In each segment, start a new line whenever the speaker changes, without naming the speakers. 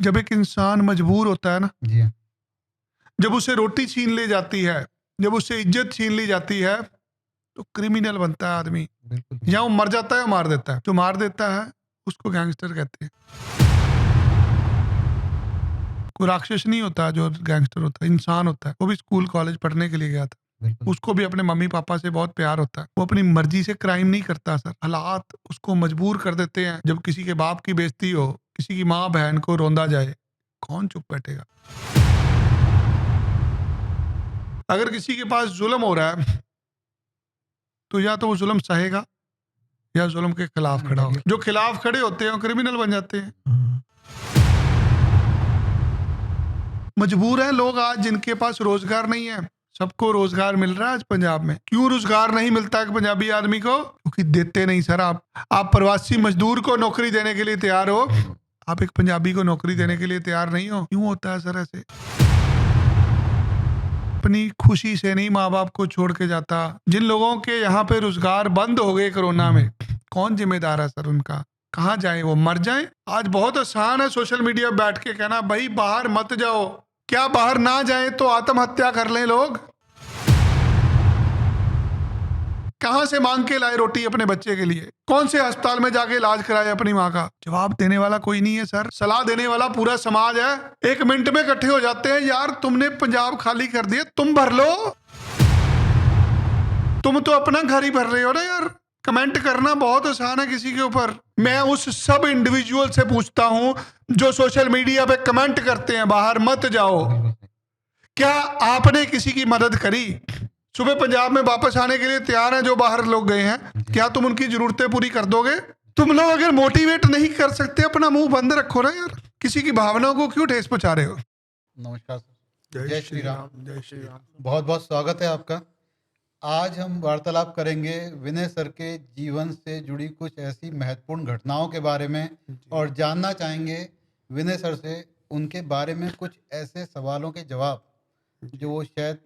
जब एक इंसान मजबूर होता है ना,
जी हाँ,
जब उसे रोटी छीन ली जाती है, जब उससे इज्जत छीन ली जाती है, तो क्रिमिनल बनता है आदमी।
बिल्कुल।
या वो मर जाता है या मार देता है। जो मार देता है उसको गैंगस्टर कहते हैं। कोई राक्षस नहीं होता जो गैंगस्टर होता है, इंसान होता है। वो भी स्कूल कॉलेज पढ़ने के लिए गया था।
बिल्कुल।
उसको भी अपने मम्मी पापा से बहुत प्यार होता है। वो अपनी मर्जी से क्राइम नहीं करता सर, हालात उसको मजबूर कर देते हैं। जब किसी के बाप की बेइज्जती हो, किसी की माँ बहन को रोंदा जाए, कौन चुप बैठेगा। अगर किसी के पास जुल्म हो रहा है तो या तो वो जुल्म सहेगा या जुल्म के खिलाफ खड़ा होगा। जो खिलाफ खड़े होते हैं वो क्रिमिनल बन जाते हैं। मजबूर हैं लोग आज जिनके पास रोजगार नहीं है। सबको रोजगार मिल रहा है आज पंजाब में। क्यों रोजगार नहीं मिलता है पंजाबी आदमी को? क्योंकि देते नहीं सर। आप प्रवासी मजदूर को नौकरी देने के लिए तैयार हो, आप एक पंजाबी को नौकरी देने के लिए तैयार नहीं हो। क्यों होता है सर ऐसे? अपनी खुशी से नहीं माँ बाप को छोड़ के जाता। जिन लोगों के यहाँ पे रोजगार बंद हो गए कोरोना में, कौन जिम्मेदार है सर उनका? कहाँ जाए वो? मर जाए? आज बहुत आसान है सोशल मीडिया बैठ के कहना भाई बाहर मत जाओ। क्या बाहर ना जाए तो आत्महत्या कर लें लोग? कहां से मांग के लाए रोटी अपने बच्चे के लिए? कौन से अस्पताल में जाके इलाज कराए अपनी माँ का? जवाब देने वाला कोई नहीं है सर। सलाह देने वाला पूरा समाज है। 1 मिनट में इकट्ठे हो जाते हैं, यार तुमने पंजाब खाली कर दिया, तुम भर लो। तुम तो अपना घर ही भर रहे हो ना यार। कमेंट करना बहुत आसान है किसी के ऊपर। मैं उस सब इंडिविजुअल से पूछता हूं जो सोशल मीडिया पे कमेंट करते हैं बाहर मत जाओ, क्या आपने किसी की मदद करी? सुबह पंजाब में वापस आने के लिए तैयार हैं जो बाहर लोग गए हैं, क्या तुम उनकी जरूरतें पूरी कर दोगे? तुम लोग अगर मोटिवेट नहीं कर सकते, अपना मुंह बंद रखो ना यार। किसी की भावनाओं को क्यों ठेस पहुंचा रहे हो?
नमस्कार सर।
जय श्री राम। जय श्री राम।
बहुत बहुत स्वागत है आपका। आज हम वार्तालाप करेंगे विनय सर के जीवन से जुड़ी कुछ ऐसी महत्वपूर्ण घटनाओं के बारे में और जानना चाहेंगे विनय सर से उनके बारे में कुछ ऐसे सवालों के जवाब जो वो शायद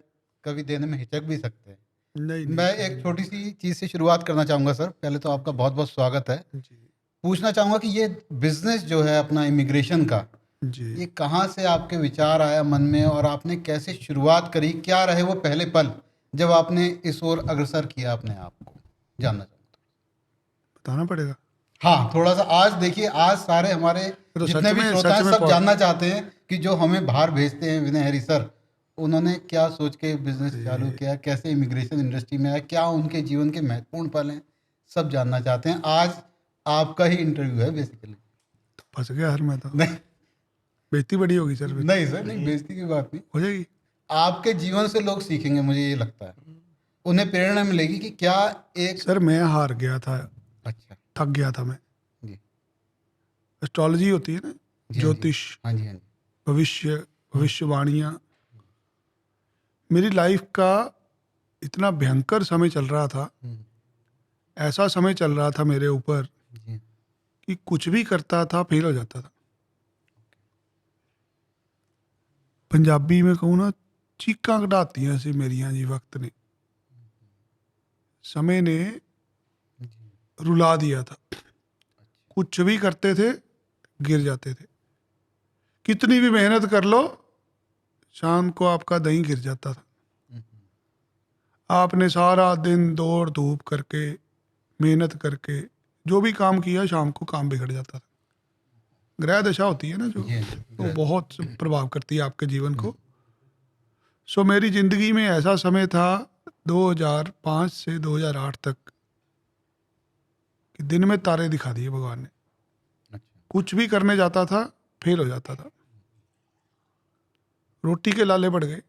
कभी देने में हिचक भी सकते हैं।
नहीं
मैं एक छोटी सी चीज़ से शुरुआत करना चाहूँगा सर। पहले तो आपका बहुत बहुत स्वागत है। पूछना चाहूँगा कि ये बिजनेस जो है अपना इमिग्रेशन का,
जी
ये कहाँ से आपके विचार आया मन में और आपने कैसे शुरुआत करी? क्या रहे वो पहले पल जब आपने इस ओर अग्रसर किया अपने आप को? जानना चाहूँगा।
बताना पड़ेगा।
हाँ, थोड़ा सा। आज देखिए, आज सारे हमारे
तो
जितने भी श्रोता हैं सब जानना चाहते हैं कि जो हमें बाहर भेजते हैं विनय हरी सर, उन्होंने क्या सोच के बिजनेस चालू किया, कैसे इमिग्रेशन इंडस्ट्री में आया, क्या उनके जीवन के महत्वपूर्ण पल हैं, सब जानना चाहते हैं। आज आपका ही इंटरव्यू है बेसिकली।
तो फंस गया हर मैं तो।
नहीं
बेइज्जती बड़ी होगी सर।
नहीं सर, नहीं, बेइज्जती की बात नहीं।
हो जाएगी।
आपके जीवन से लोग सीखेंगे, मुझे ये लगता है। उन्हें प्रेरणा मिलेगी कि क्या एक
सर मैं हार गया था,
अच्छा
थक गया था मैं।
जी
एस्ट्रोलॉजी होती है ना,
जी
ज्योतिष,
हाँ जी हाँ जी
भविष्यवाणियां। मेरी लाइफ का इतना भयंकर समय चल रहा था, ऐसा समय चल रहा था मेरे ऊपर
जी
कि कुछ भी करता था फेल हो जाता था। पंजाबी में कहूँ ना, चीकां कढ़ातियां सी मेरियां जी। वक्त ने, समय ने रुला दिया था। कुछ भी करते थे गिर जाते थे। कितनी भी मेहनत कर लो, शाम को आपका दही गिर जाता था। आपने सारा दिन दौड़ धूप करके, मेहनत करके जो भी काम किया, शाम को काम बिगड़ जाता था। ग्रह दशा होती है ना जो,
जी
तो बहुत प्रभाव करती है आपके जीवन को। सो मेरी ज़िंदगी में ऐसा समय था 2005 से 2008 तक कि दिन में तारे दिखा दिए भगवान ने।
अच्छा
कुछ भी करने जाता था फेल हो जाता था। रोटी के लाले पड़ गए।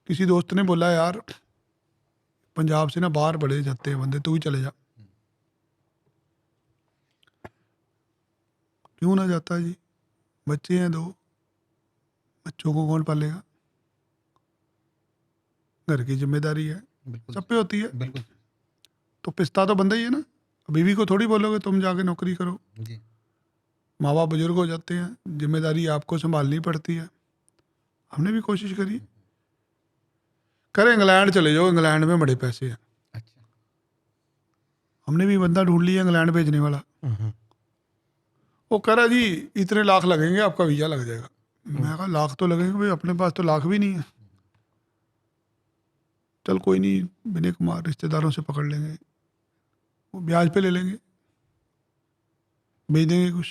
किसी दोस्त ने बोला यार पंजाब से ना बाहर बड़े जाते हैं बंदे, तू ही चले जा। क्यों ना जाता जी, बच्चे हैं 2, बच्चों को कौन पालेगा? घर की जिम्मेदारी है,
बिल्कुल
सब पे होती है।
बिल्कुल
तो पिस्ता तो बंदा ही है ना। बीवी को थोड़ी बोलोगे तुम जाके नौकरी करो।
जी
माँ बाप बुजुर्ग हो जाते हैं, जिम्मेदारी आपको संभालनी पड़ती है। हमने भी कोशिश करी, करे इंग्लैंड चले जाओ, इंग्लैंड में बड़े पैसे हैं।
अच्छा
हमने भी बंदा ढूंढ लिया इंग्लैंड भेजने वाला। वो कह रहा जी इतने लाख लगेंगे आपका वीज़ा लग जाएगा। मैं कहा लाख तो लगेंगे भाई, अपने पास तो लाख भी नहीं है। चल कोई नहीं, विनय कुमार रिश्तेदारों से पकड़ लेंगे, वो ब्याज पे ले लेंगे, भेज देंगे कुछ।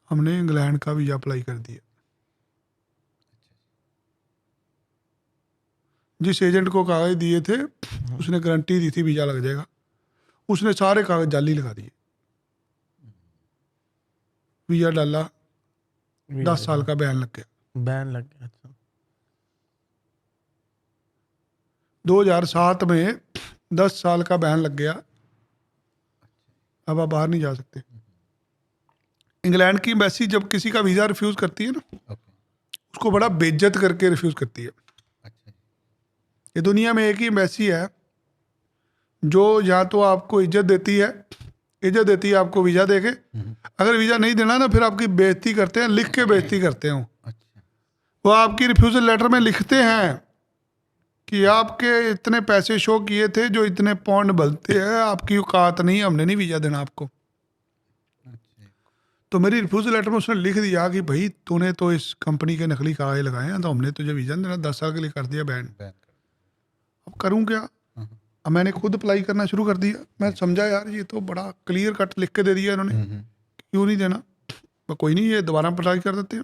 हमने इंग्लैंड का वीज़ा अप्लाई कर दिया। जिस एजेंट को कागज दिए थे उसने गारंटी दी थी वीज़ा लग जाएगा, उसने सारे कागज जाली लगा दिए। वीज़ा डाला, 10 साल का बैन लग गया।
बैन लग गया। अच्छा
2007 में 10 साल का बैन लग गया। अब आप बाहर नहीं जा सकते। इंग्लैंड की एम्बेसी जब किसी का वीज़ा रिफ्यूज़ करती है ना,
ओके,
उसको बड़ा बेइज्जत करके रिफ्यूज़ करती है।
अच्छा,
ये दुनिया में एक ही एम्बेसी है जो या तो आपको इज्जत देती है आपको वीज़ा देके, अगर वीज़ा नहीं देना ना फिर आपकी बेइज्जती करते हैं, लिख के बेइज्जती करते हैं।
अच्छा,
वो आपकी रिफ्यूज़ल लेटर में लिखते हैं कि आपके इतने पैसे शो किए थे जो इतने पौंड बनते हैं, आपकी औकात नहीं, हमने नहीं वीज़ा देना आपको।
अच्छा,
तो मेरी रिफ्यूज़ल लेटर में उसने लिख दिया कि भाई तूने तो इस कंपनी के नकली कागज लगाए हैं, तो हमने तुझे वीज़ा नहीं देना, 10 साल के लिए कर दिया बैन।
बैन कर,
अब करूँ क्या? अब मैंने खुद अप्लाई करना शुरू कर दिया। मैं समझा यार ये तो बड़ा क्लियर कट लिख के दे दिया इन्होंने, क्यों नहीं देना। तो कोई नहीं, ये दोबारा अप्लाई कर देते हैं।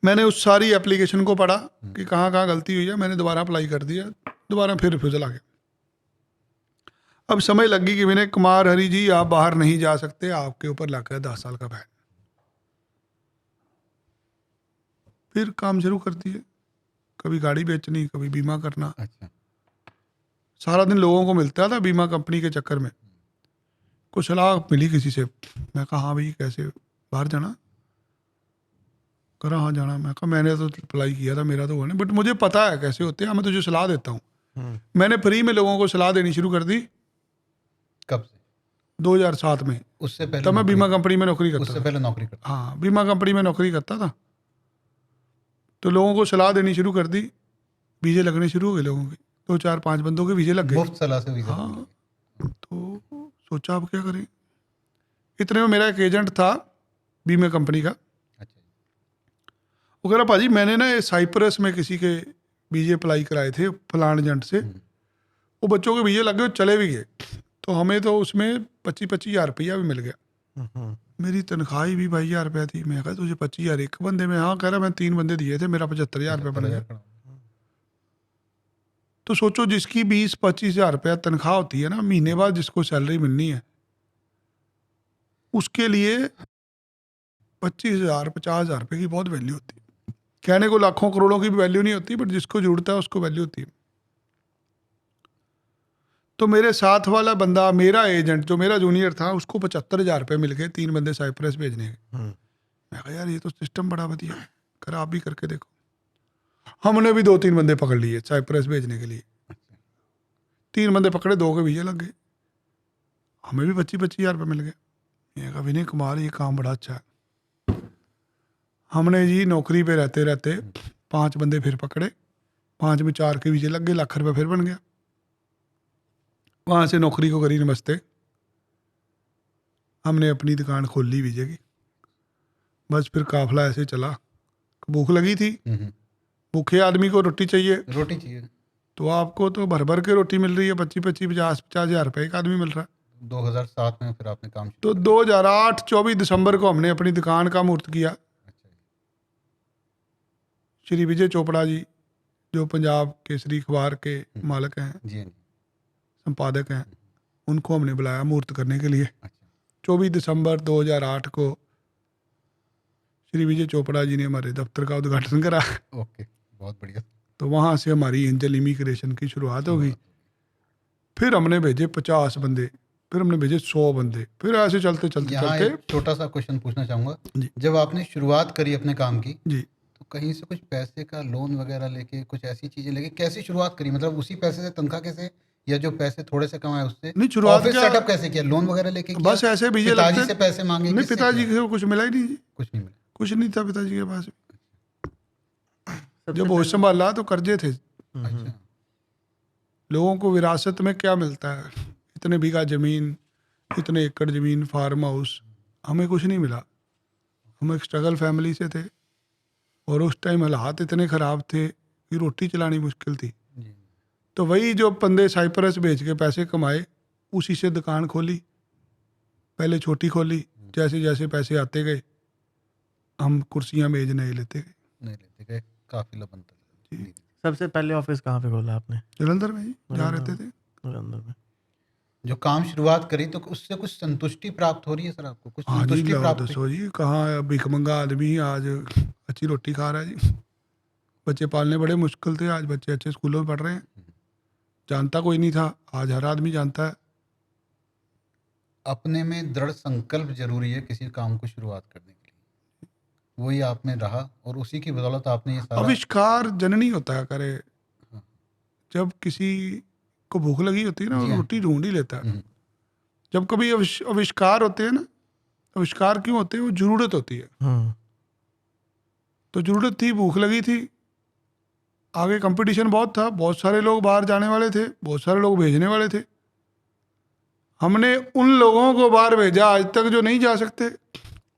मैंने उस सारी एप्लीकेशन को पढ़ा कि कहाँ कहाँ गलती हुई है, मैंने दोबारा अप्लाई कर दिया, दोबारा फिर रिफ्यूज़ल आ गया। अब समझ लगी कि विनय कुमार हरी जी आप बाहर नहीं जा सकते, आपके ऊपर लग गया 10 साल का बैन। फिर काम शुरू कर दिए, कभी गाड़ी बेचनी, कभी बीमा करना।
अच्छा,
सारा दिन लोगों को मिलता था बीमा कंपनी के चक्कर में। कुछ सलाह मिली किसी से, मैं कहा हाँ भाई कैसे बाहर जाना, करा हाँ जाना। मैं कहा मैंने तो अप्लाई किया था, मेरा तो हुआ नहीं, बट मुझे पता है कैसे होते हैं, मैं तुझे सलाह देता हूँ। मैंने फ्री में लोगों को सलाह देनी शुरू कर दी।
कब से?
2007 में।
उससे पहले
तब मैं
नौकरी-
बीमा कंपनी में नौकरी करता
उससे
था।
पहले नौकरी करता
हाँ बीमा कंपनी में नौकरी करता था, तो लोगों को सलाह देनी शुरू कर दी। वीजे लगने शुरू हो गए लोगों के, 2-4-5 बंदों के वीजे लग गए।
मुफ्त सलाह से वीजा
हाँ।
मिल गया।
तो सोचा अब क्या करें। इतने में मेरा एक एजेंट था बीमा कंपनी का,
अच्छा,
वो कह रहा भाजी मैंने ना ये साइप्रस में किसी के वीजे अप्लाई कराए थे फलान एजेंट से, वो बच्चों के वीजे लग गए, चले भी गए, तो हमें तो उसमें 25-25 हज़ार रुपया भी मिल गया। मेरी तनख्वाही भी 22,000 रुपया थी। मैं कहा तुझे 25,000 एक बंदे में? हाँ कह रहा मैं 3 बंदे दिए थे, मेरा 75,000 रुपया बन गया। तो सोचो जिसकी 20-25 हज़ार रुपया तनख्वाह होती है ना, महीने बाद जिसको सैलरी मिलनी है, उसके लिए 25,000 50,000 रुपये की बहुत वैल्यू होती है। कहने को लाखों करोड़ों की भी वैल्यू नहीं होती, बट जिसको जरूरत है उसको वैल्यू होती है। तो मेरे साथ वाला बंदा, मेरा एजेंट जो मेरा जूनियर था, उसको 75,000 रुपये मिल गए 3 बंदे साइप्रस भेजने के। मैं कहा यार ये तो सिस्टम बड़ा बढ़िया है, कर आप भी करके देखो। हमने भी 2-3 बंदे पकड़ लिए साइप्रस भेजने के लिए। 3 बंदे पकड़े, 2 के वीजे लग गए, हमें भी 25-25 हज़ार रुपये मिल गए। मैं कहा विनय कुमार ये काम बड़ा अच्छा है। हमने जी नौकरी पे रहते रहते 5 बंदे फिर पकड़े, 5 में 4 के वीजे लग गए, लाख रुपये फिर बन गया। वहाँ से नौकरी को करी नमस्ते, हमने अपनी दुकान खोल ली वीजे की। बस फिर काफिला ऐसे चला। भूख लगी थी, भूखे आदमी को रोटी चाहिए,
रोटी चाहिए।
तो आपको तो भर भर के रोटी मिल रही है, 25-50 हज़ार रुपये एक आदमी मिल रहा है।
2007 में फिर आपने काम
तो
शुरू
2008 24 दिसंबर को हमने अपनी दुकान का मुहूर्त किया।
अच्छा,
श्री विजय चोपड़ा जी जो पंजाब केसरी अखबार के मालिक हैं,
जी हाँ जी,
संपादक हैं, उनको हमने बुलाया मुहूर्त करने के लिए।
अच्छा,
24 दिसंबर 2008 को श्री विजय चोपड़ा जी ने हमारे दफ्तर का उद्घाटन करा।
ओके, बहुत बढ़िया।
तो वहाँ से हमारी एंजल इमिग्रेशन की शुरुआत हो गई। फिर हमने भेजे 50 बंदे, फिर हमने भेजे 100 बंदे, फिर ऐसे चलते चलते
यहाँ
चलते
एक छोटा सा क्वेश्चन पूछना चाहूँगा।
जी।
जब आपने शुरुआत करी अपने काम की,
जी।
तो कहीं से कुछ पैसे का लोन वगैरह लेके, कुछ ऐसी चीज़ें लेके कैसी शुरुआत करी? मतलब उसी पैसे से तनख्वाह कैसे, या जो पैसे थोड़े से कमाए उससे?
नहीं, शुरुआत
ऑफिस
क्या-
सेटअप कैसे किया? लोन वगैरह लेके किया?
बस ऐसे वीजे
पिताजी
लगते
से पैसे मांगे?
नहीं,
किससे
पिताजी
किया?
को कुछ मिला ही नहीं जी,
कुछ नहीं मिला।
कुछ नहीं था पिताजी के पास। जब होश संभाला तो कर्जे थे।
अच्छा,
लोगों को विरासत में क्या मिलता है, इतने बीघा ज़मीन, इतने एकड़ ज़मीन, फार्म हाउस, हमें कुछ नहीं मिला। हम एक स्ट्रगल फैमिली से थे और उस टाइम हालात इतने ख़राब थे कि रोटी चलानी मुश्किल थी।
जी
तो वही जो बंदे साइप्रस भेज के पैसे कमाए, उसी से दुकान खोली, पहले छोटी खोली, जैसे जैसे पैसे आते गए हम कुर्सियाँ मेज नहीं लेते गए।
नहीं लेते गए, काफिला बनता गया।
जी।
सबसे पहले ऑफिस कहाँ पे खोला आपने?
जलंधर में ही जहाँ
जलंधर
रहते थे।
जलंधर में।
जो काम शुरुआत करी तो उससे कुछ संतुष्टि प्राप्त हो रही है सर आपको? कुछ
हाँ जी,
संतुष्टि
लाओ
प्राप्त हुई?
दसो जी, कहाँ भिखमंगा आदमी आज अच्छी रोटी खा रहा है जी। बच्चे पालने बड़े मुश्किल थे, आज बच्चे अच्छे स्कूलों में पढ़ रहे हैं। जानता कोई नहीं था, आज हर आदमी जानता है।
अपने में दृढ़ संकल्प जरूरी है किसी काम को शुरुआत करने के लिए, वही आप में रहा और उसी की बदौलत आपने ये सारा।
आविष्कार जननी होता है करे।
हाँ।
जब किसी को भूख लगी होती है ना,
जी
वो
हाँ।
रोटी ढूंढ ही लेता है।
हम्म,
जब कभी आविष्कार होते हैं ना, आविष्कार क्यों होते हैं? वो जरूरत होती है। तो जरूरत थी, भूख लगी थी, आगे कंपटीशन बहुत था, बहुत सारे लोग बाहर जाने वाले थे, बहुत सारे लोग भेजने वाले थे। हमने उन लोगों को बाहर भेजा आज तक जो नहीं जा सकते,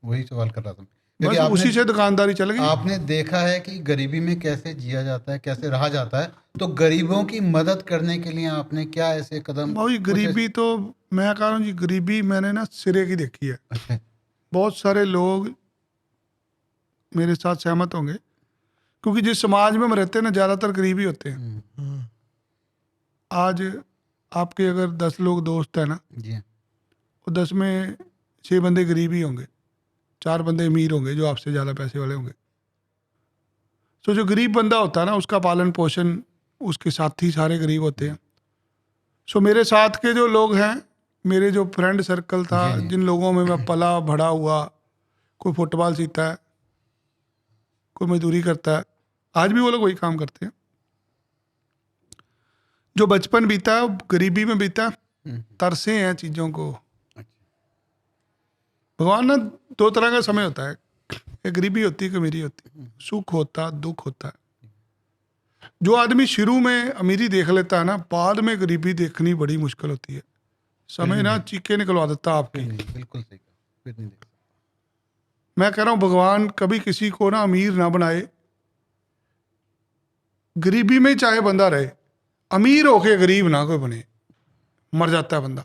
वही सवाल कर रहा था।
बस
क्योंकि
उसी से दुकानदारी चल गई।
आपने देखा है कि गरीबी में कैसे जिया जाता है, कैसे रहा जाता है, तो गरीबों की मदद करने के लिए आपने क्या ऐसे कदम?
भाई गरीबी तो मैं कह रहा हूँ जी, गरीबी मैंने ना सिरे की देखी है।
अच्छा,
बहुत सारे लोग मेरे साथ सहमत होंगे, क्योंकि जिस समाज में हम रहते हैं ना, ज़्यादातर गरीबी होते हैं। आज आपके अगर 10 लोग दोस्त हैं ना,
जी हाँ।
और 10 में 6 बंदे गरीब ही होंगे, 4 बंदे अमीर होंगे जो आपसे ज़्यादा पैसे वाले होंगे। तो जो गरीब बंदा होता है ना, उसका पालन पोषण उसके साथी सारे गरीब होते हैं। सो मेरे साथ के जो लोग हैं, मेरे जो फ्रेंड सर्कल था,
जी, जी।
जिन लोगों में मैं पला बढ़ा हुआ, कोई फुटबॉल सीखता है, कोई मजदूरी करता है, आज भी वो लोग वही काम करते हैं। जो बचपन बीता है वो गरीबी में बीता है, तरसे हैं चीज़ों को। भगवान ना 2 तरह का समय होता है, एक गरीबी होती है, एक अमीरी होती है, सुख होता है, दुख होता है। जो आदमी शुरू में अमीरी देख लेता है ना, बाद में गरीबी देखनी बड़ी मुश्किल होती है। समय ना चीखे निकलवा देता आपकी।
बिल्कुल सही कहा, फिर नहीं देखा।
मैं कह रहा हूँ भगवान कभी किसी को ना अमीर ना बनाए, गरीबी में चाहे बंदा रहे, अमीर होके गरीब ना कोई बने, मर जाता है बंदा।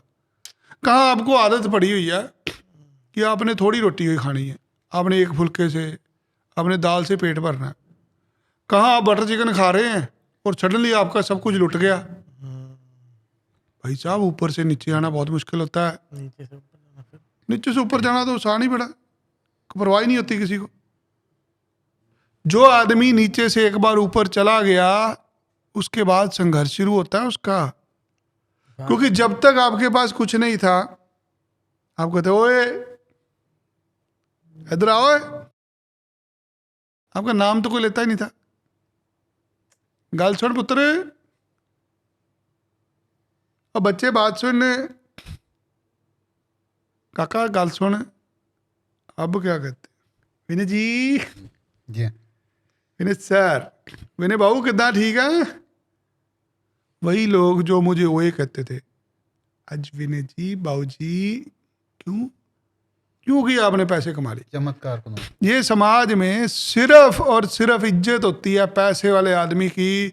कहाँ आपको आदत पड़ी हुई है कि आपने थोड़ी रोटी ही खानी है, आपने एक फुल्के से, आपने दाल से पेट भरना है। कहाँ आप बटर चिकन खा रहे हैं और सडनली आपका सब कुछ लुट गया। भाई साहब, ऊपर से नीचे आना बहुत मुश्किल होता है।
नीचे से ऊपर जाना फिर।
नीचे से ऊपर जाना तो आसान ही पड़ा, परवाह ही नहीं होती किसी को। जो आदमी नीचे से एक बार ऊपर चला गया, उसके बाद संघर्ष शुरू होता है उसका। क्योंकि जब तक आपके पास कुछ नहीं था, आप कहते ओए इधर आओ, आपका नाम तो कोई लेता ही नहीं था। गाल सुन पुत्र, और बच्चे बात सुन, काका गाल सुन, अब क्या कहते, विनय जी,
जी हाँ।
विनय सर, विनय बाबू कितना ठीक है। वही लोग जो मुझे ओए कहते थे, आज विनय जी, बाबू जी, क्यों? क्योंकि आपने पैसे कमा लिए।
चमत्कार को
ये समाज में सिर्फ और सिर्फ इज्जत होती है पैसे वाले आदमी की,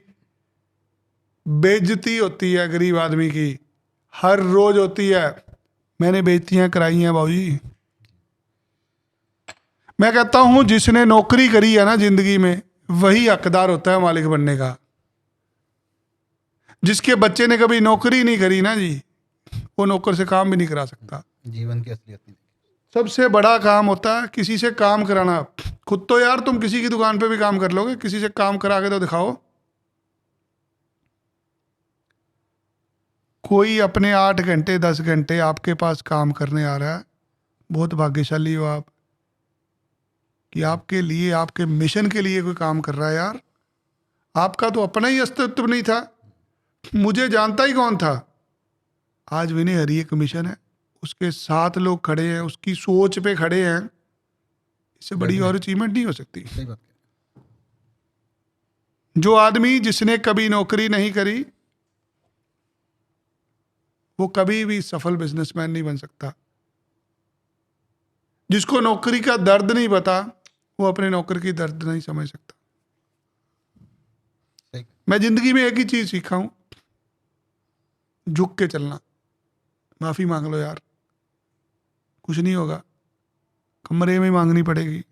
बेइज्जती होती है गरीब आदमी की, हर रोज होती है। मैंने बेइज्जतियां कराई हैं बाबूजी। मैं कहता हूं जिसने नौकरी करी है ना जिंदगी में, वही हकदार होता है मालिक बनने का। जिसके बच्चे ने कभी नौकरी नहीं करी ना जी, वो नौकर से काम भी नहीं करा सकता।
जीवन की असलियत नहीं देखी।
सबसे बड़ा काम होता है किसी से काम कराना। खुद तो यार तुम किसी की दुकान पे भी काम कर लोगे, किसी से काम करा के तो दिखाओ। कोई अपने 8 घंटे 10 घंटे आपके पास काम करने आ रहा है, बहुत भाग्यशाली हो आप कि आपके लिए, आपके मिशन के लिए कोई काम कर रहा है। यार आपका तो अपना ही अस्तित्व नहीं था, मुझे जानता ही कौन था। आज विनय हरी एक मिशन है, उसके साथ लोग खड़े हैं, उसकी सोच पे खड़े हैं, इससे बड़ी और अचीवमेंट नहीं हो सकती।
सही बात है।
जो आदमी जिसने कभी नौकरी नहीं करी, वो कभी भी सफल बिजनेसमैन नहीं बन सकता। जिसको नौकरी का दर्द नहीं पता वो अपने नौकर की दर्द नहीं समझ सकता।
सही।
मैं जिंदगी में एक ही चीज सीखा हूं, झुक के चलना। माफी मांग लो यार, कुछ नहीं होगा, कमरे में मांगनी पड़ेगी।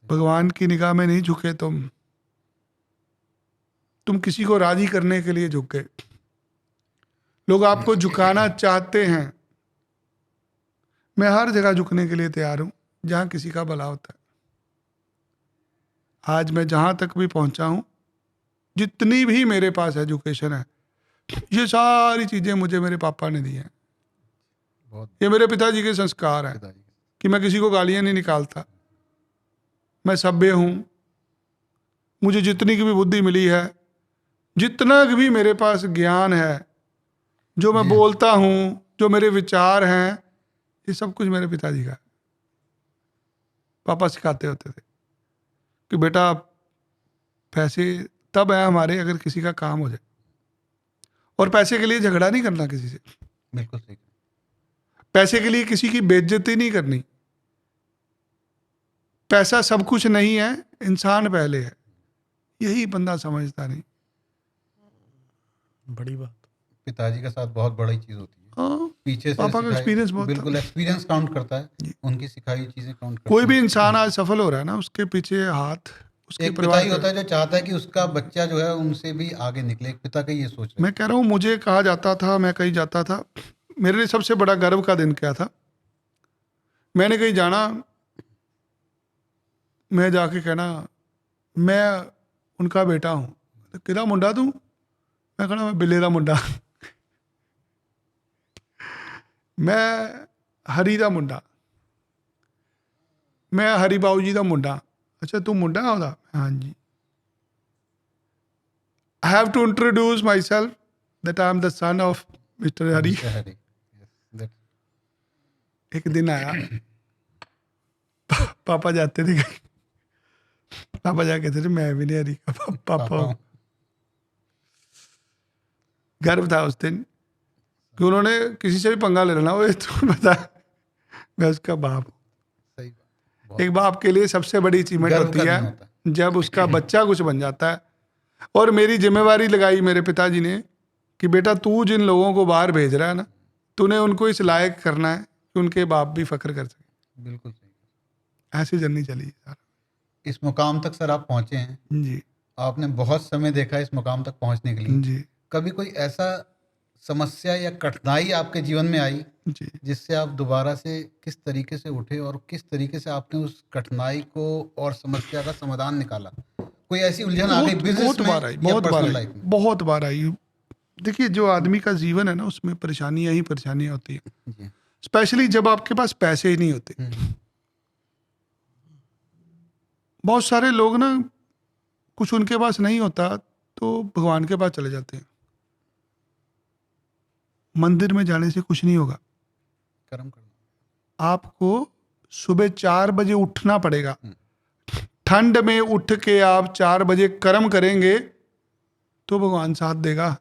भगवान की निगाह में नहीं झुके तुम किसी को राजी करने के लिए झुक गए। लोग आपको झुकाना चाहते हैं। मैं हर जगह झुकने के लिए तैयार हूं जहां किसी का भला होता है। आज मैं जहां तक भी पहुंचा हूं, जितनी भी मेरे पास एजुकेशन है, ये सारी चीजें मुझे मेरे पापा ने दी हैं।
बहुत
ये मेरे पिताजी के संस्कार हैं
पिताजी।
कि मैं किसी को गालियां नहीं निकालता। मैं सभ्य हूं। मुझे जितनी की भी बुद्धि मिली है, जितना भी मेरे पास ज्ञान है, जो मैं
जी।
बोलता हूं, जो मेरे विचार हैं, ये सब कुछ मेरे पिताजी का है। पापा सिखाते होते थे कि बेटा पैसे तब है हमारे अगर किसी का काम हो जाए, और पैसे के लिए झगड़ा नहीं करना किसी से,
बिल्कुल सही।
पैसे के लिए किसी की बेइज्जती नहीं करनी। पैसा सब कुछ नहीं है, इंसान पहले है। यही बंदा समझता नहीं।
बड़ी बात।
पिताजी के साथ बहुत बड़ी चीज होती है।
हाँ,
पीछे से
पापा का
सिखाई-
एक्सपीरियंस बहुत था।
बिल्कुल एक्सपीरियंस काउंट करता है।
जी।
उनकी सिखाई हुई चीजें काउंट करती
कोई भी
हैं।
इंसान आज सफल हो रहा है ना, उसके पीछे हाथ उसके
एक पिता
परिवार
ही
का।
होता है जो चाहता है कि उसका बच्चा जो है उनसे भी आगे निकले। एक पिता का ये सोच है।
मैं कह रहा हूँ, मुझे कहा जाता था, मैं कहीं जाता था, मेरे लिए सबसे बड़ा गर्व का दिन क्या था, मैंने कहीं जाना, मैं जाके कहना मैं उनका बेटा हूं। तो किदा मुंडा तू? मैं कहना मैं बिल्ले दा मुंडा। मैं हरी दा मुंडा, मैं हरी बाऊ जी दा मुंडा। अच्छा तू मुंडा होदा? हाँ जी। I have to introduce myself that I am the son of Mr. Hari.
Mr. Hari. Yes, that-
एक दिन आया, पापा जाते थे कहीं, पापा जाके कहते थे मैं भी नहीं हरी का पापा हूं।
हूँ।
गर्व था उस दिन कि उन्होंने किसी से भी पंगा ले लेना, वो तो बता मैं उसका बाप हूं।
सही बात। बहुत
एक बाप के लिए सबसे बड़ी अचीवमेंट
गर्व
होती
का
है
दिन होता है।
जब उसका बच्चा कुछ बन जाता है। और मेरी जिम्मेवारी लगाई मेरे पिताजी ने कि बेटा तू जिन लोगों को बाहर भेज रहा है ना, तूने उनको इस लायक करना है कि उनके बाप भी फख्र कर सके।
बिल्कुल सही।
ऐसी जर्नी चली सर।
इस मुकाम तक सर आप पहुंचे हैं।
जी
आपने बहुत समय देखा है इस मुकाम तक पहुंचने के लिए।
जी
कभी कोई ऐसा समस्या या कठिनाई आपके जीवन में आई
जी।
जिससे आप दोबारा से किस तरीके से उठे और किस तरीके से आपने उस कठिनाई को और समस्या का समाधान निकाला? कोई ऐसी उलझन आ गई बिजनेस
बहुत
में
बार आई,
या
बहुत बार
पर्सनल
आई,
लाइफ में?
बहुत बार आई। देखिए जो आदमी का जीवन है ना, उसमें परेशानियां ही परेशानियां होती हैं।
जी।
स्पेशली जब आपके पास पैसे ही नहीं होते। बहुत सारे लोग ना, कुछ उनके पास नहीं होता तो भगवान के पास चले जाते हैं। मंदिर में जाने से कुछ नहीं होगा।
कर्म करना।
आपको सुबह 4 बजे उठना पड़ेगा। ठंड में उठ के आप 4 बजे कर्म करेंगे तो भगवान साथ देगा।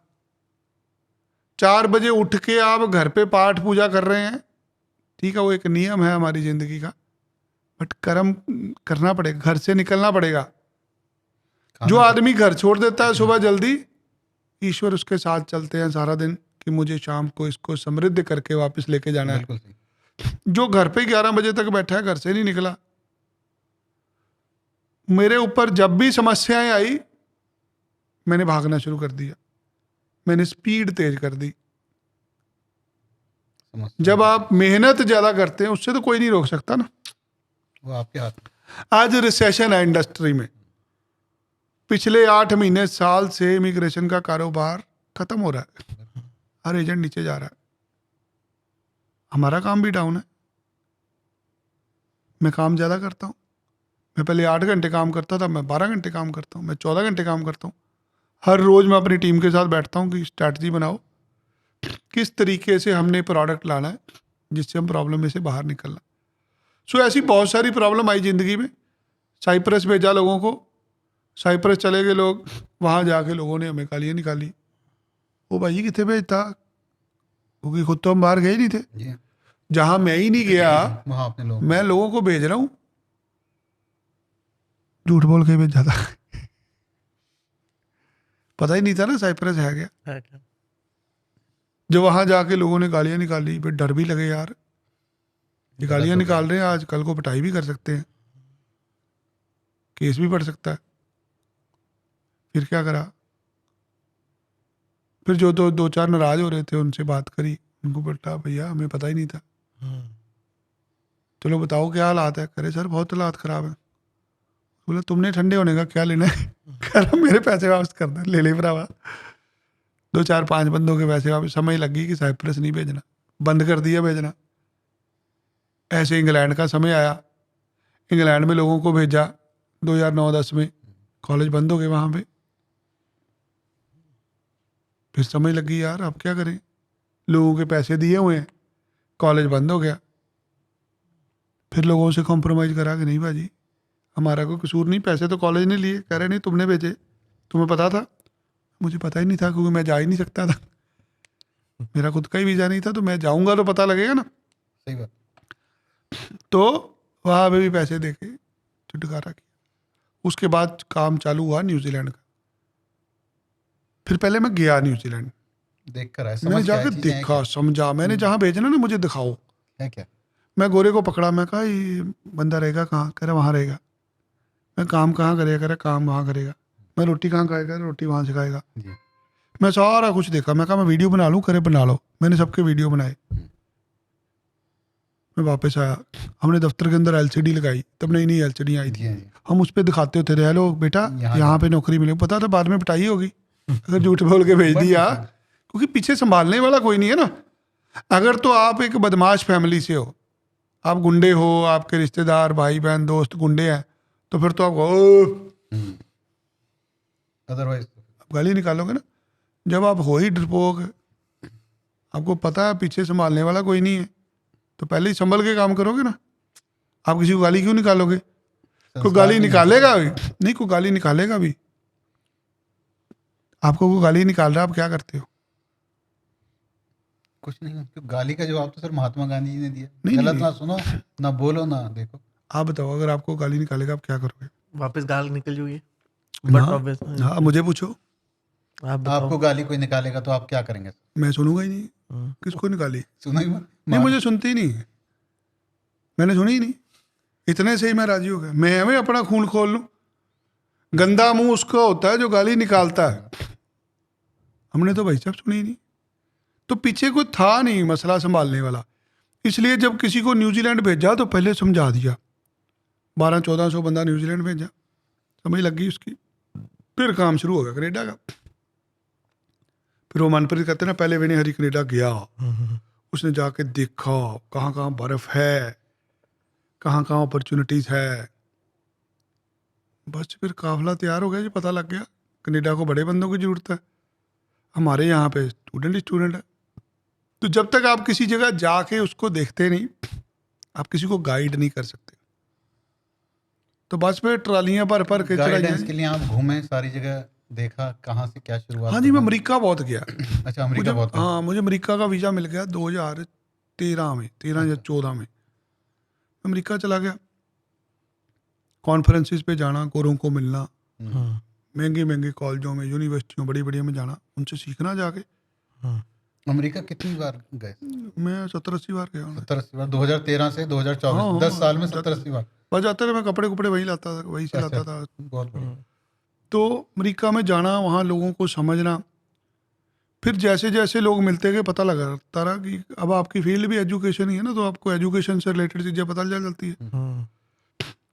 4 बजे उठ के आप घर पे पाठ पूजा कर रहे हैं, ठीक है, वो एक नियम है हमारी जिंदगी का, बट कर्म करना पड़ेगा, घर से निकलना पड़ेगा। जो आदमी घर छोड़ देता है सुबह जल्दी, ईश्वर उसके साथ चलते हैं सारा दिन कि मुझे शाम को इसको समृद्ध करके वापस लेके जाना है।
बिल्कुल सही।
जो घर पे 11 बजे तक बैठा है, घर से नहीं निकला। मेरे ऊपर जब भी समस्याएं आई, मैंने भागना शुरू कर दिया, मैंने स्पीड तेज कर दी।
समस्या
जब आप मेहनत ज्यादा करते हैं, उससे तो कोई नहीं रोक सकता ना।
वो आपके हाथ में।
आज रिसेशन है इंडस्ट्री में। पिछले 8 महीने साल से इमिग्रेशन का कारोबार खत्म हो रहा है, हर एजेंट नीचे जा रहा है। हमारा काम भी डाउन है। मैं काम ज्यादा करता हूँ। मैं पहले 8 घंटे काम करता था, मैं 12 घंटे काम करता हूँ, मैं 14 घंटे काम करता हूँ। हर रोज मैं अपनी टीम के साथ बैठता हूँ कि स्ट्रैटेजी बनाओ, किस तरीके से हमने प्रोडक्ट लाना है जिससे हम प्रॉब्लम में से बाहर निकलना। सो ऐसी बहुत सारी प्रॉब्लम आई जिंदगी में। साइप्रस भेजा लोगों को, साइप्रस चले गए लोग, वहाँ जाके लोगों ने हमें गालियाँ निकाली, वो भाई कितने भेजता, क्योंकि खुद तो हम बाहर गए नहीं थे,
जी
जहां मैं ही नहीं गया
वहाँ अपने लोग
मैं लोगों को भेज रहा हूँ, झूठ बोल के भेजा था। पता ही नहीं था ना साइप्रस है क्या।
है क्या?
जब वहां जाके लोगों ने गालियां निकाली, फिर डर भी लगे यार, ये गालियां निकाल रहे हैं, आज कल को पिटाई भी कर सकते हैं, केस भी पड़ सकता है। फिर क्या करा, फिर जो दो चार नाराज हो रहे थे उनसे बात करी, उनको बोला भैया हमें पता ही नहीं था,
हम्म,
चलो बताओ क्या हालात है। करे सर बहुत हालात खराब है। बोला तुमने ठंडे होने का क्या लेना है। कह रहा मेरे पैसे वापस कर दे, ले ले भरावा। 2 4 5 बंदों के पैसे वापस, समझ लगी कि साइप्रस नहीं भेजना, बंद कर दिया भेजना। ऐसे इंग्लैंड का समय आया, इंग्लैंड में लोगों को भेजा 2009-10 में, कॉलेज बंद हो गए वहाँ पे। फिर समझ लगी यार अब क्या करें, लोगों के पैसे दिए हुए हैं, कॉलेज बंद हो गया। फिर लोगों से कॉम्प्रोमाइज़ करा कि नहीं भाजी हमारा कोई कसूर नहीं, पैसे तो कॉलेज ने लिए। कह रहे नहीं तुमने भेजे, तुम्हें पता था। मुझे पता ही नहीं था क्योंकि मैं जा ही नहीं सकता था, मेरा खुद का ही वीज़ा नहीं था, तो मैं जाऊँगा तो पता लगेगा ना।
सही बात।
तो वहाँ पे भी पैसे दे के छुटकारा किया। उसके बाद काम चालू हुआ न्यूजीलैंड का। फिर पहले मैं गया न्यूजीलैंड,
देख कर आए,
मैं
समझ के आए
जाकर
चीजें हैं
देखा समझा, मैंने जहाँ भेजना ना मुझे दिखाओ।
क्या है क्या।
मैं गोरे को पकड़ा, मैं कहा ये बंदा रहेगा कहाँ, कह रहा वहाँ रहेगा। मैं काम कहाँ करेगा, कह रहा काम वहाँ करेगा। मैं रोटी कहाँ खाएगा, रोटी वहाँ से खाएगा।
जी
मैं सारा कुछ देखा, मैं कहा मैं वीडियो बना लूँ, करे बना लो। मैंने सबके वीडियो बनाए। मैं वापस आया, हमने दफ्तर के अंदर एलसीडी लगाई, तब नई नई एलसीडी आई
जी
थी।
जी
हम उस पर दिखाते होते रहे, हेलो बेटा
यहाँ
यहाँ पे नौकरी मिलेगी। पता था बाद में पिटाई होगी अगर झूठ बोल के भेज दिया, क्योंकि पीछे संभालने वाला कोई नहीं है ना। अगर तो आप एक बदमाश फैमिली से हो, आप गुंडे हो, आपके रिश्तेदार भाई बहन दोस्त गुंडे हैं, तो फिर तो आप
अदरवाइज
गाली निकालोगे ना। जब आप हो ही डरपोक, आपको पता है पीछे संभालने वाला कोई नहीं है, तो पहले ही संभल के काम करोगे ना। आप किसी को गाली क्यों निकालोगे, कोई गाली निकालेगा भी नहीं, कोई गाली निकालेगा भी। आपको कोई गाली निकाल रहा है, आप क्या करते हो।
कुछ नहीं, क्योंकि गाली का जवाब तो सर महात्मा गांधी जी ने दिया।
नहीं,
गलत
नहीं।
ना सुनो ना बोलो ना देखो।
आप बताओ अगर आपको गाली निकालेगा आप क्या करोगे।
वापस गाल निकल जाएगी।
हाँ,
बट ऑब्वियस
हाँ मुझे पूछो,
आप बताओ।
आपको गाली कोई निकालेगा तो आप क्या करेंगे सर।
मैं सुनूंगा ही नहीं।
हम्म,
किसको निकाली,
सुनो ही मत।
नहीं मुझे सुनती ही नहीं है, मैंने सुनी ही नहीं। इतने से ही मैं राजी हो गया। मैं भी अपना खून खोल लूं, गंदा मुंह उसका होता है जो गाली निकालता है। हमने तो भाई साहब सुनी ही नहीं। तो पीछे कोई था नहीं मसला संभालने वाला, इसलिए जब किसी को न्यूजीलैंड भेजा तो पहले समझा दिया। 1200-1400 बंदा न्यूजीलैंड भेजा, समझ लग गई उसकी। फिर काम शुरू हो गया कनेडा का। फिर वो मनप्रीत कहते ना, पहले विनय हरी कनेडा गया, उसने जाके देखा कहाँ कहाँ बर्फ है, कहाँ कहाँ अपॉर्चुनिटीज है। बस फिर काफिला तैयार हो गया जी, पता लग गया कनेडा को बड़े बंदों की जरूरत है, हमारे यहाँ पे स्टूडेंट है। तो जब तक आप किसी जगह जाके उसको देखते नहीं, आप किसी को गाइड नहीं कर सकते। तो बस पे ट्रालियां भर भर के चढ़ाई
गाइडेंस के लिए आप घूमे सारी जगह, देखा कहाँ से क्या शुरुआत
हाँ जी, मैं
करना है।
अमेरिका बहुत गया।
अच्छा अमेरिका
मुझे
बहुत है।
हाँ, मुझे अमेरिका का वीज़ा मिल गया 2013 में, 13 या 14 में अमेरिका चला गया। कॉन्फ्रेंसिस पे जाना, गोरों को मिलना, महंगे महंगे कॉलेजों में, यूनिवर्सिटियों बड़ी बड़ी में जाना, उनसे सीखना जाके।
अमेरिका कितनी बार गए।
मैं 70-80 बार गया हूँ।
70-80 बार 2013 से 2024
हाँ,
10 साल में
हाँ,
70-80 बार।
बस जाते रहे, मैं कपड़े कुपड़े वहीं लाता था, वहीं से लाता
अच्छा,
था।
बहुत बढ़िया।
तो अमेरिका में जाना, वहाँ लोगों को समझना, फिर जैसे जैसे लोग मिलते गए पता लगता रहा कि अब आपकी फील्ड भी एजुकेशन ही है ना, तो आपको एजुकेशन से रिलेटेड चीज़ें पता चल जाती है।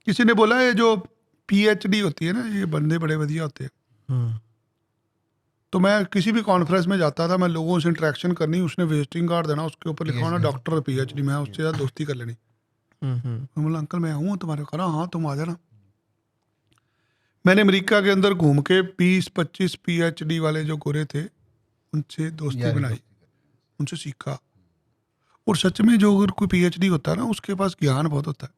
किसी ने बोला ये जो PhD होती है ना, ये बंदे बड़े बढ़िया होते हैं। तो मैं किसी भी कॉन्फ्रेंस में जाता था, मैं लोगों से इंटरेक्शन करनी, उसने विजिटिंग कार्ड देना, उसके ऊपर लिखा होना डॉक्टर PhD, मैं उससे ज़्यादा दोस्ती कर लेनी। मैं बोला अंकल मैं हूँ तुम्हारे, कहा हाँ तुम आ जाना। मैंने अमेरिका के अंदर घूम के 20-25 PhD वाले जो गोरे थे उनसे दोस्ती बनाई, उनसे सीखा। और सच में जो अगर कोई PhD होता है ना, उसके पास ज्ञान बहुत होता है।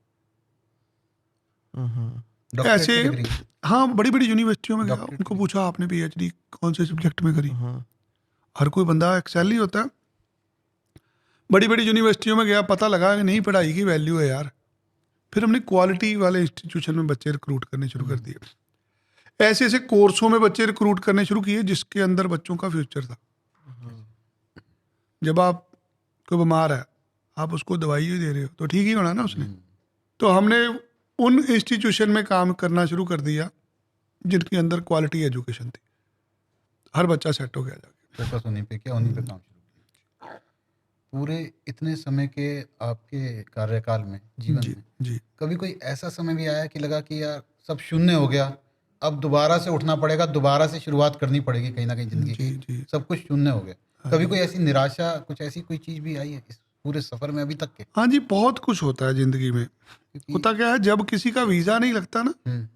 डॉक्टरेट
ऐसे
की डिग्री।
हाँ, बड़ी बड़ी यूनिवर्सिटियों में गया,
डॉक्टरेट
उनको
की
पूछा आपने PhD कौन से सब्जेक्ट में करी, हर कोई बंदा एक्सेल ही होता है। बड़ी बड़ी यूनिवर्सिटियों में गया, पता लगा कि नहीं पढ़ाई की वैल्यू है यार। फिर हमने क्वालिटी वाले इंस्टीट्यूशन में बच्चे रिक्रूट करने शुरू कर दिए। ऐसे ऐसे कोर्सों में बच्चे रिक्रूट करने शुरू किए जिसके अंदर बच्चों का फ्यूचर था। जब आप कोई बीमार है, आप उसको दवाई ही दे रहे हो तो ठीक ही होना ना उसने। तो हमने उन इंस्टीट्यूशन में काम करना शुरू कर दिया जिनके अंदर क्वालिटी एजुकेशन थी। हर बच्चा सेट हो गया जाके।
फोकस उन्हीं पे किया, उन्हीं पे काम शुरू किया। पूरे इतने समय के आपके कार्यकाल में, जीवन
जी
में,
जी।
कभी कोई ऐसा समय भी आया कि लगा कि यार सब शून्य हो गया, अब दोबारा से उठना पड़ेगा, दोबारा से शुरुआत करनी पड़ेगी कहीं ना कहीं जिंदगी
जी
की,
जी।
सब कुछ शून्य हो गया?
हाँ
कभी
जी।
कोई ऐसी निराशा, कुछ ऐसी कोई चीज भी आई है इस पूरे सफर में अभी तक के?
हाँ जी, बहुत कुछ होता है ज़िंदगी में।
क्योंकि
होता क्या है, जब किसी का वीज़ा नहीं लगता ना,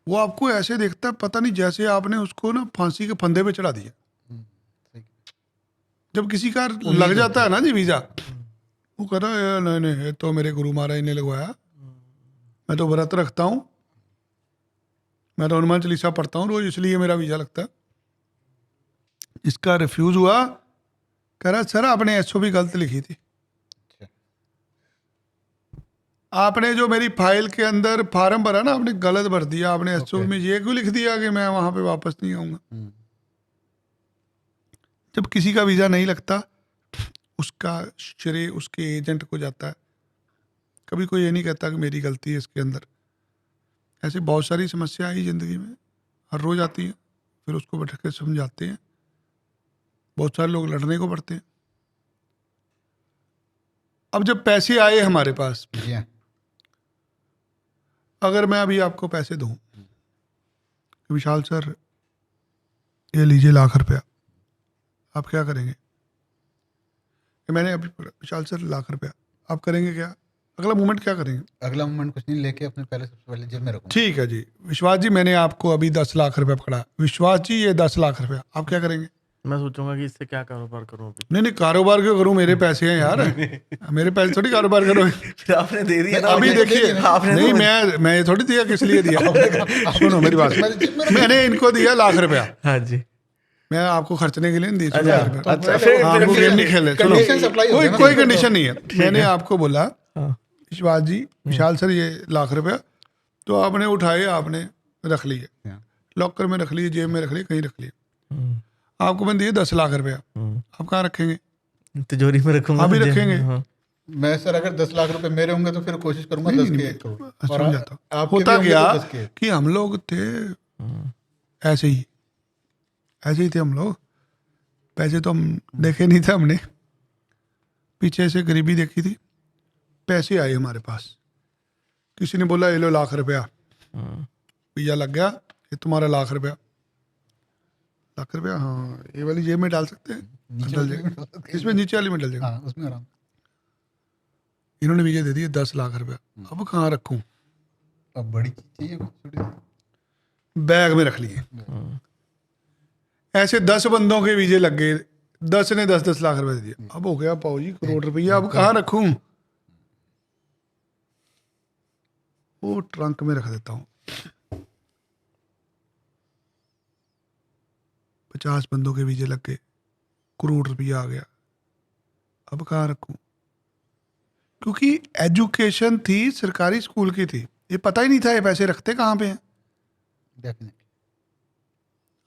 वो आपको ऐसे देखता है पता नहीं जैसे आपने उसको ना फांसी के फंदे पे चढ़ा दिया।
सही।
जब किसी का
उम्मीद
लग जाता
होती
है ना जी वीज़ा, वो कह रहा है नहीं नहीं, ये तो मेरे गुरु महाराज ने लगवाया, मैं तो व्रत रखता हूँ, मैं तो हनुमान चालीसा पढ़ता हूँ रोज, इसलिए मेरा वीज़ा लगता है। इसका रिफ्यूज़ हुआ, कह रहा सर आपने SOP गलत लिखी थी,
अच्छा।
आपने जो मेरी फाइल के अंदर फार्म भरा ना आपने गलत भर दिया, आपने SOP
Okay.
में ये क्यों लिख दिया कि मैं वहाँ पे वापस नहीं आऊँगा।
हम्म,
जब किसी का वीज़ा नहीं लगता, उसका श्रेय उसके एजेंट को जाता है। कभी कोई ये नहीं कहता कि मेरी गलती है इसके अंदर। ऐसे बहुत सारी समस्या आई ज़िंदगी में, हर रोज़ आती हैं, फिर उसको बैठ के समझाते हैं। बहुत सारे लोग लड़ने को पड़ते हैं। अब जब पैसे आए हमारे पास,
जी हाँ।
अगर मैं अभी आपको पैसे दूं, विशाल सर ये लीजिए ₹1,00,000, आप क्या करेंगे? कि मैंने अभी विशाल सर ₹1,00,000, आप करेंगे क्या? अगला मूवमेंट क्या करेंगे?
अगला मोमेंट कुछ नहीं, लेके अपने पहले सबसे पहले जेब में रखूंगा।
ठीक है जी, विश्वास जी मैंने आपको अभी ₹10,00,000 पकड़ा, विश्वास जी ये ₹10,00,000, आप क्या करेंगे?
मैं सोचूंगा कि इससे क्या कारोबार करूं अभी।
नहीं नहीं, कारोबार क्यों करूं, मेरे पैसे हैं यार, मेरे पैसे थोड़ी कारोबार करोगे।
फिर आपने दे दिया ना,
अभी
आपने-
देखिए,
आपने
नहीं
तो-
मैं ये थोड़ी दिया, किस लिए दिया? सुनो मेरी बात,
मैंने जेब में रखा।
मैंने इनको दिया ₹1,00,000,
हाँ जी।
मैं आपको खर्चने के लिए नहीं दी।
अच्छा
₹1,00,000
अच्छा, फिर
हाँ,
फिर
वो
फिर
गेम नहीं खेले। सुनो,
conditions apply हो
कोई
गए ना,
कोई
फिर तो-
कंडीशन नहीं है। मैंने आपको बोला
हाँ,
विश्वास जी, विशाल सर ये ₹1,00,000, तो आपने उठाए, आपने रख लिए,
हाँ।
लॉकर में रख लिए, जेब में रख लिए, कहीं रख लिए।
हम्म,
आपको मैंने दिए ₹10,00,000,
हम्म।
आप कहाँ रखेंगे?
तिजोरी में रखूंगा।
अभी
मुझे-
रखेंगे।
हाँ।
मैं सर अगर 10 लाख रुपए मेरे होंगे तो फिर कोशिश करूंगा
नहीं,
10
नहीं,
के
नहीं,
1 करोड़।
मैं
और
समझ जाता हूँ।
आपके
होता
भी होंगे
क्या
तो 10 के।
कि हम लोग थे ऐसे ही थे हम लोग। पैसे तो हम देखे नहीं थे हमने, पीछे से गरीबी देखी थी। पैसे आए हमारे पास, किसी ने बोला ये लो ₹1,00,000, वीजा लग गया, ये तुम्हारा ₹1,00,000। ₹1,00,000 हाँ, ये वाली जेब में डाल सकते हैं,
नीचे
डल
वाली
जाएगा,
में डाल सकते हैं।
इसमें नीचे वाली में डल जाएगा।
हाँ, उसमें आराम।
इन्होंने वीजा दे दिए ₹10,00,000, अब कहाँ रखूँ?
अब बड़ी चीज चाहिए कुछ छोटी सी।
बैग में रख लिए। ऐसे 10 बंदों के वीजे लग गए, 10 ने 10-10 लाख रुपए दिए। अब हो गया पाऊ जी करोड़ रुपया, अब कहाँ रखूं? वो ट्रंक में रख देता हूँ। 50 बंदों के वीजे लग गए, करोड़ रुपया आ गया, अब कहाँ रखूं? क्योंकि एजुकेशन थी, सरकारी स्कूल की थी, ये पता ही नहीं था ये पैसे रखते कहाँ पे हैं।
Definitely.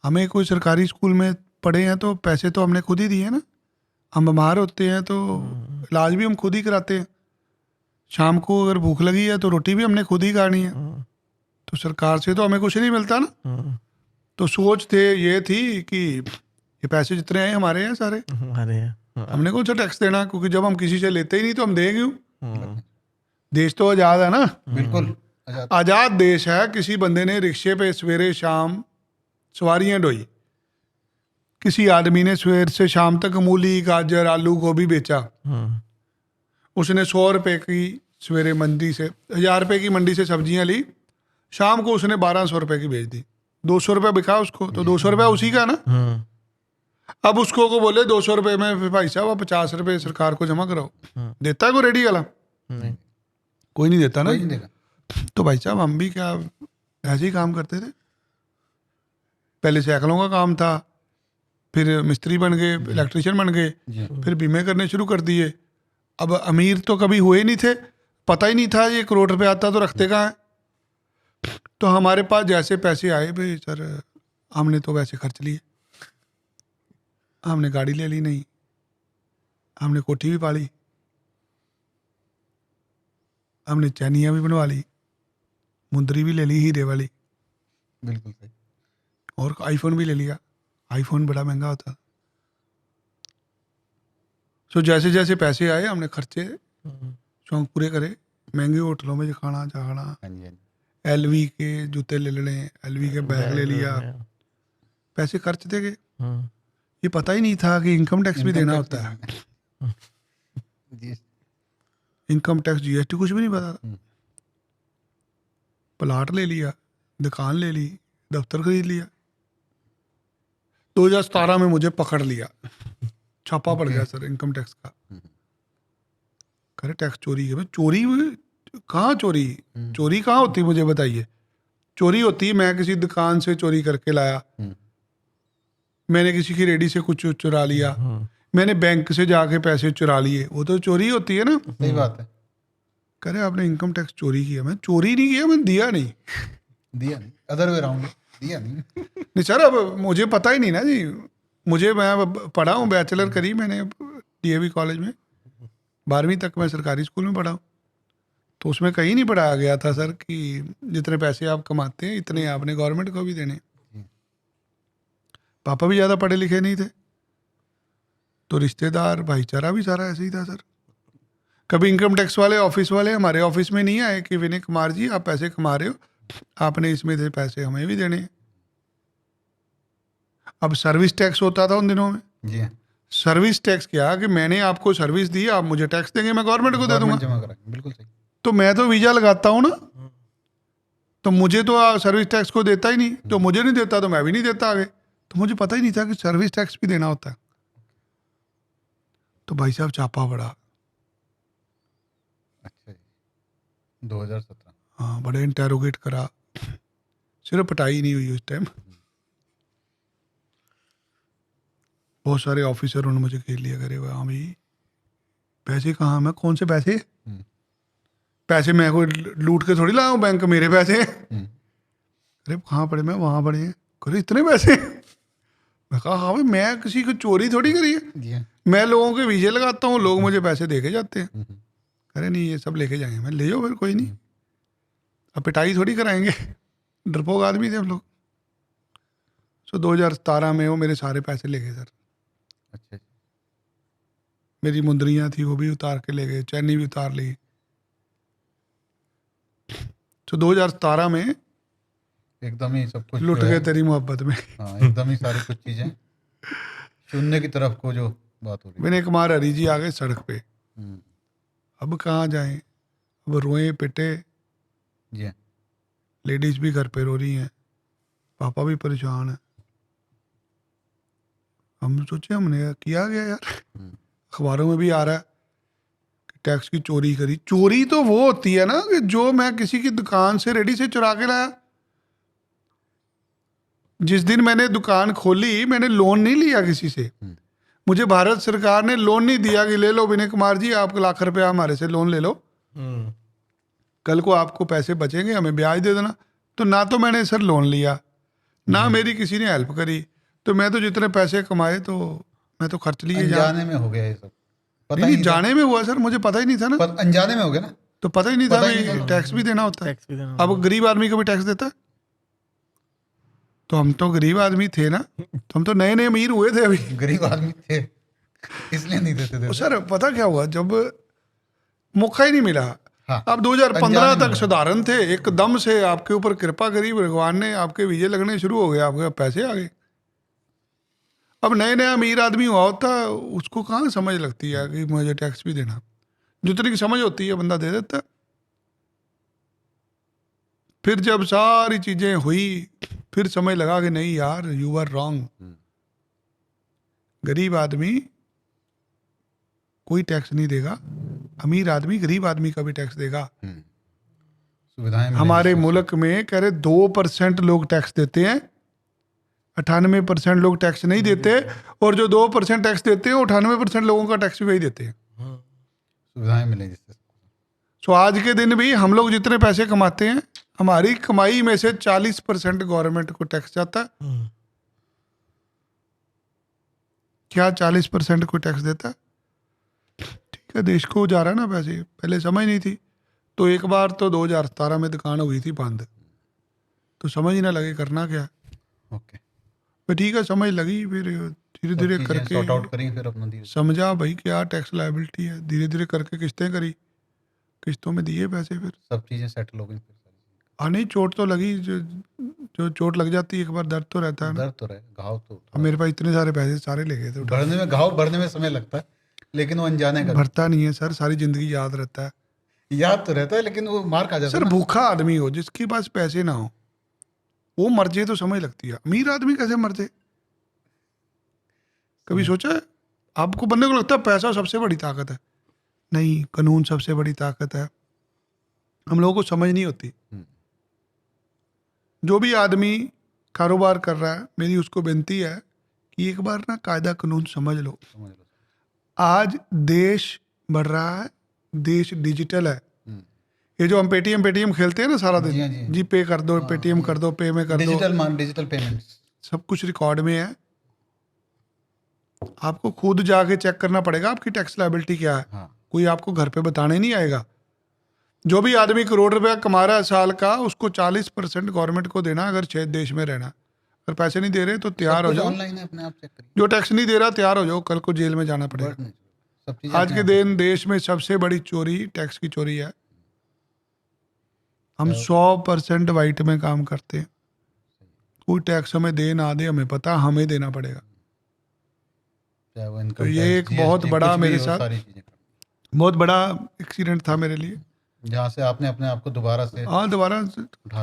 हमें कोई सरकारी स्कूल में पढ़े हैं तो पैसे तो हमने खुद ही दिए ना। हम बीमार होते हैं तो इलाज भी हम खुद ही कराते हैं। शाम को अगर भूख लगी है तो रोटी भी हमने खुद ही खानी है। तो सरकार से तो हमें कुछ नहीं मिलता ना। तो सोच ये थी कि ये पैसे जितने हैं हमारे हैं सारे,
अरे हाँ।
हमने कौन सा टैक्स देना, क्योंकि जब हम किसी से लेते ही नहीं तो हम दें क्यों? देश तो आज़ाद है ना,
बिल्कुल आजाद।
आज़ाद देश है। किसी बंदे ने रिक्शे पे सवेरे शाम सवारियां ढोई, किसी आदमी ने सवेर से शाम तक मूली, गाजर, आलू, गोभी बेचा, उसने 100 रुपए की सवेरे मंडी से, 1000 रुपए की मंडी से सब्जियां ली, शाम को उसने 1200 रुपए की बेच दी, 200 रुपये बिका उसको, तो 200 रुपया उसी का ना। अब उसको को बोले 200 रुपये में, फिर भाई साहब 50 रुपये सरकार को जमा कराओ, देता है कोई रेडी वाला?
नहीं।
कोई नहीं देता ना।
कोई नहीं देगा।
तो भाई साहब हम भी क्या ऐसे ही काम करते थे। पहले साइकिलों का काम था, फिर मिस्त्री बन गए, इलेक्ट्रिशियन बन गए,
जी
फिर बीमे करने शुरू कर दिए। अब अमीर तो कभी हुए नहीं थे, पता ही नहीं था ये करोड़ रुपए आता तो रखते कहाँ है। तो हमारे पास जैसे पैसे आए भाई सर, हमने तो वैसे खर्च लिए। हमने गाड़ी ले ली, नहीं हमने कोठी भी पाली, हमने चैनियाँ भी बनवा ली, मुंदरी भी ले ली हीरे वाली,
बिल्कुल सही।
और आईफोन भी ले लिया। आईफोन बड़ा महंगा होता। सो जैसे जैसे पैसे आए हमने खर्चे शौक पूरे करे। महंगे होटलों में खाना जाना,
हाँ जी हाँ जी।
एलवी के जूते ले लेने, एलवी के बैग ले लिया, पैसे खर्चते गए। ये पता ही नहीं था कि इनकम टैक्स भी देना होता है।
जी
इनकम टैक्स, जीएसटी कुछ भी नहीं पता था। प्लाट ले लिया, दुकान ले ली, दफ्तर खरीद लिया। 2017 में मुझे पकड़ लिया, छापा पड़ गया सर इनकम टैक्स का। करे टैक्स चोरी है। मैं चोरी कहाँ, चोरी कहाँ होती मुझे बताइए। चोरी होती है मैं किसी दुकान से चोरी करके लाया, मैंने किसी की रेडी से कुछ चुरा लिया, मैंने बैंक से जाके पैसे चुरा लिए, वो तो चोरी होती है ना।
सही बात है।
करे आपने इनकम टैक्स चोरी किया। मैं चोरी नहीं किया, मैं दिया नहीं।
दिया नहीं, अदर वे राउंड, दिया नहीं।
नहीं सर, अब मुझे पता ही नहीं ना जी। मैं पढ़ा हूँ, बैचलर करी मैंने डीएवी कॉलेज में, 12वीं तक मैं सरकारी स्कूल में पढ़ा हूँ। तो उसमें कहीं नहीं पढ़ाया गया था सर कि जितने पैसे आप कमाते हैं इतने आपने गवर्नमेंट को भी देने। पापा भी ज़्यादा पढ़े लिखे नहीं थे, तो रिश्तेदार भाईचारा भी सारा ऐसे ही था सर। कभी इनकम टैक्स वाले ऑफिस वाले हमारे ऑफिस में नहीं आए कि विनय कुमार जी आप पैसे कमा रहे हो, आपने इसमें से पैसे हमें भी देने हैं। अब सर्विस टैक्स होता था उन दिनों में।
जी
सर्विस टैक्स क्या कि मैंने आपको सर्विस दी, आप मुझे टैक्स देंगे, मैं गवर्नमेंट को दे दूंगा।
जमा करा, बिल्कुल सही।
तो मैं तो वीजा लगाता हूँ ना, तो मुझे तो सर्विस टैक्स को देता ही नहीं, तो मुझे नहीं देता तो मैं भी नहीं देता आगे। तो मुझे पता ही नहीं था कि सर्विस टैक्स भी देना होता है। तो भाई साहब छापा पड़ा।
अच्छा जी, 2017।
हाँ, बड़े इंटेरोगेट करा, सिर्फ पिटाई नहीं हुई उस टाइम। बहुत सारे ऑफिसर उन्होंने मुझे घेर लिया, करे हाँ भाई पैसे कहाँ, मैं कौन से पैसे, पैसे मैं कोई लूट के थोड़ी लाया हूँ, बैंक मेरे पैसे। अरे कहाँ पड़े, मैं वहाँ पड़े हैं। करे इतने पैसे। मैं कहा हाँ भाई मैं किसी को चोरी थोड़ी करी है,
जी हाँ।
मैं लोगों के वीजे लगाता हूँ, लोग मुझे पैसे दे के जाते हैं। अरे नहीं ये सब लेके जाएंगे। मैं ले जाओ फिर, कोई नहीं, अब पिटाई थोड़ी कराएंगे, डरपोक आदमी थे हम लोग। सो 2017 में वो मेरे सारे पैसे ले गए सर।
अच्छा जी।
मेरी मुंदरियाँ थी वो भी उतार के ले गए, चैनी भी उतार ली। तो 2017 में
एकदम ही सब कुछ
लुट
जो
गए
है,
तेरी मोहब्बत में।
हाँ एकदम ही सारी कुछ चीजें शून्य की तरफ को जो बात हो रही है।
विनय कुमार हरी जी आ गए सड़क पे। अब कहाँ जाएं, अब रोए पिटे,
जी हाँ।
लेडीज भी घर पे रो रही हैं, पापा भी परेशान है। हम सोचे हमने किया गया यार, अखबारों में भी आ रहा है कि टैक्स की चोरी करी। चोरी तो वो होती है ना कि जो मैं किसी की दुकान से रेडी से चुरा के लाया। जिस दिन मैंने दुकान खोली मैंने लोन नहीं लिया किसी से, मुझे भारत सरकार ने लोन नहीं दिया कि ले लो विनय कुमार जी आप लाख रुपया हमारे से लोन ले लो, कल को आपको पैसे बचेंगे हमें ब्याज दे देना। तो ना तो मैंने सर लोन लिया, ना मेरी किसी ने हेल्प करी। तो मैं तो जितने पैसे कमाए तो मैं तो खर्च लिए।
अनजाने में हो गया ये सब, पता
नहीं
ही
जाने में हुआ सर, मुझे पता ही नहीं था ना।
अनजाने में हो गया ना,
तो पता ही नहीं था
पता ही
भाई
नहीं था।
टैक्स भी देना होता है।
टैक्स भी देना
अब गरीब आदमी को भी टैक्स देता है, तो हम तो गरीब आदमी थे ना, तो हम तो नए नए अमीर हुए थे अभी।
गरीब आदमी थे इसलिए नहीं देते थे
तो सर पता क्या हुआ, जब मौका ही नहीं मिला।
हाँ,
अब 2015
अनजाने में
तक
हुआ।
साधारण थे, एकदम से आपके ऊपर कृपा करी भगवान ने, आपके वीजे लगने शुरू हो गए, आपके पैसे आ गए। अब नए नया अमीर आदमी हुआ होता उसको कहाँ समझ लगती है कि मुझे टैक्स भी देना, जितनी की समझ होती है बंदा दे देता। फिर जब सारी चीजें हुई फिर समझ लगा कि नहीं यार यू आर रॉन्ग। गरीब आदमी कोई टैक्स नहीं देगा, अमीर आदमी गरीब आदमी का भी टैक्स देगा।
सुविधाएं मिलेंगी।
हमारे मुल्क में कह रहे 2% लोग टैक्स देते हैं, 98% लोग टैक्स नहीं देते, और जो 2% टैक्स देते हैं 98% लोगों का टैक्स भी वही देते हैं।
हाँ।
सुविधाएं मिलें जिससे।
सो आज के दिन भी हम लोग जितने पैसे कमाते हैं, हमारी कमाई में से 40% गवर्नमेंट को टैक्स जाता है।
हम्म।
क्या 40% को टैक्स देता है? ठीक है, देश को जा रहा है ना पैसे, पहले समझ नहीं थी। तो एक बार तो 2017 में दुकान हुई थी बंद, तो समझ ही ना लगे करना क्या।
ओके,
फिर ठीक है, समझ लगी, फिर धीरे धीरे करके
सॉर्ट आउट करेंगे फिर अपना धीरे।
समझा भाई क्या टैक्स लायबिलिटी है, धीरे धीरे करके किस्तें करी, किस्तों में दिए पैसे। फिर
सब चीजें सेटल हो गई फिर।
हाँ नहीं, चोट तो लगी, जो चोट लग जाती है एक बार, दर्द तो रहता है ना।
दर्द तो रहे, घाव तो
अब मेरे पास इतने सारे पैसे सारे ले गए थे उठा
भरने में, घाव भरने में समय लगता है, लेकिन वो अनजाने का
भरता नहीं है सर, सारी जिंदगी याद रहता है
याद तो रहता है, लेकिन वो मार खा जाता
सर।
है ना।
भूखा आदमी हो जिसके पास पैसे ना हो, वो मर जाए तो समझ लगती है। अमीर आदमी कैसे मर जाए, कभी सोचा है? आपको बनने को लगता है पैसा सबसे बड़ी ताकत है, नहीं, कानून सबसे बड़ी ताकत है। हम लोगों को समझ नहीं होती। जो भी आदमी कारोबार कर रहा है, मेरी उसको विनती है कि एक बार ना कायदा कानून समझ लो।
समझ लो।
आज देश बढ़ रहा है, देश डिजिटल है। ये जो हम पेटीएम खेलते हैं ना सारा
जी हाँ, जी
दिन,
हाँ।
जी पे कर दो, पेटीएम कर दो, पे में कर दो,
डिजिटल पेमेंट्स।
सब कुछ रिकॉर्ड में है। आपको खुद जाके चेक करना पड़ेगा आपकी टैक्स लायबिलिटी क्या है।
हाँ।
कोई आपको घर पे बताने नहीं आएगा। जो भी आदमी करोड़ रुपया कमा रहा है साल का, उसको 40% गवर्नमेंट को देना, अगर देश में रहना। अगर पैसे नहीं दे रहे तो तैयार हो जाओ,
ऑनलाइन है, अपने आप चेक करिए।
जो टैक्स नहीं दे रहा तैयार हो जाओ, कल को जेल में जाना पड़ेगा।
सब चीजें
आज के दिन देश में सबसे बड़ी चोरी टैक्स की चोरी है। हम 100% वाइट में काम करते हैं, कोई टैक्स हमें दे ना दे, हमें पता हमें देना पड़ेगा। तो ये एक बहुत बड़ा मेरे साथ बहुत बड़ा एक्सीडेंट था मेरे लिए,
जहाँ से आपने अपने आप को दोबारा से
हाँ दोबारा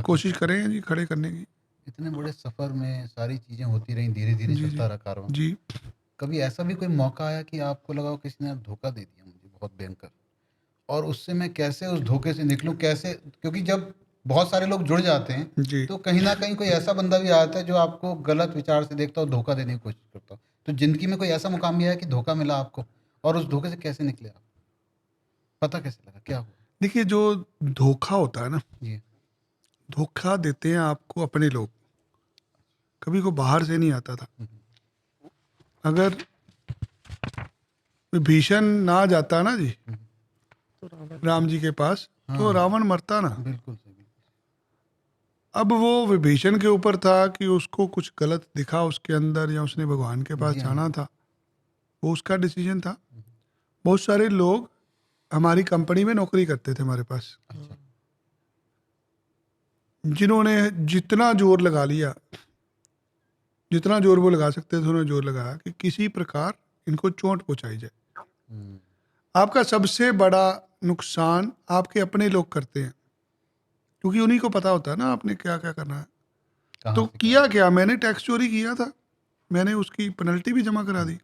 कोशिश करें जी खड़े करने की।
इतने बड़े सफर में सारी चीजें होती रही, धीरे धीरे चलता रहा कारवां।
जी,
कभी ऐसा भी कोई मौका आया कि आपको लगा हो किसी ने धोखा दे दिया मुझे बहुत भयंकर, और उससे मैं कैसे उस धोखे से निकलूं, कैसे? क्योंकि जब बहुत सारे लोग जुड़ जाते हैं
जी,
तो कहीं ना कहीं कोई ऐसा बंदा भी आता है जो आपको गलत विचार से देखता हो, धोखा देने की कोशिश करता हो। तो जिंदगी में कोई ऐसा मुकाम भी आया कि धोखा मिला आपको, और उस धोखे से कैसे निकले आप? पता कैसे लगा, क्या हुआ?
देखिए जो धोखा होता है ना,
जी।
धोखा देते हैं आपको अपने लोग, कभी को बाहर से नहीं आता था। अगर भीषण ना जाता ना जी राम जी के पास, तो रावण मरता ना।
बिल्कुल सही।
अब वो विभीषण के ऊपर था कि उसको कुछ गलत दिखा उसके अंदर, या उसने भगवान के पास जाना था, वो उसका डिसीजन था। बहुत सारे लोग हमारी कंपनी में नौकरी करते थे हमारे पास, जिन्होंने जितना जोर लगा लिया, जितना जोर वो लगा सकते थे उन्होंने जोर लगाया कि किसी प्रकार इनको चोट पहुंचाई जाए। आपका सबसे बड़ा नुकसान आपके अपने लोग करते हैं, क्योंकि उन्हीं को पता होता है ना आपने क्या क्या करना है। तो किया क्या, मैंने टैक्स चोरी किया था, मैंने उसकी पेनल्टी भी जमा करा दी,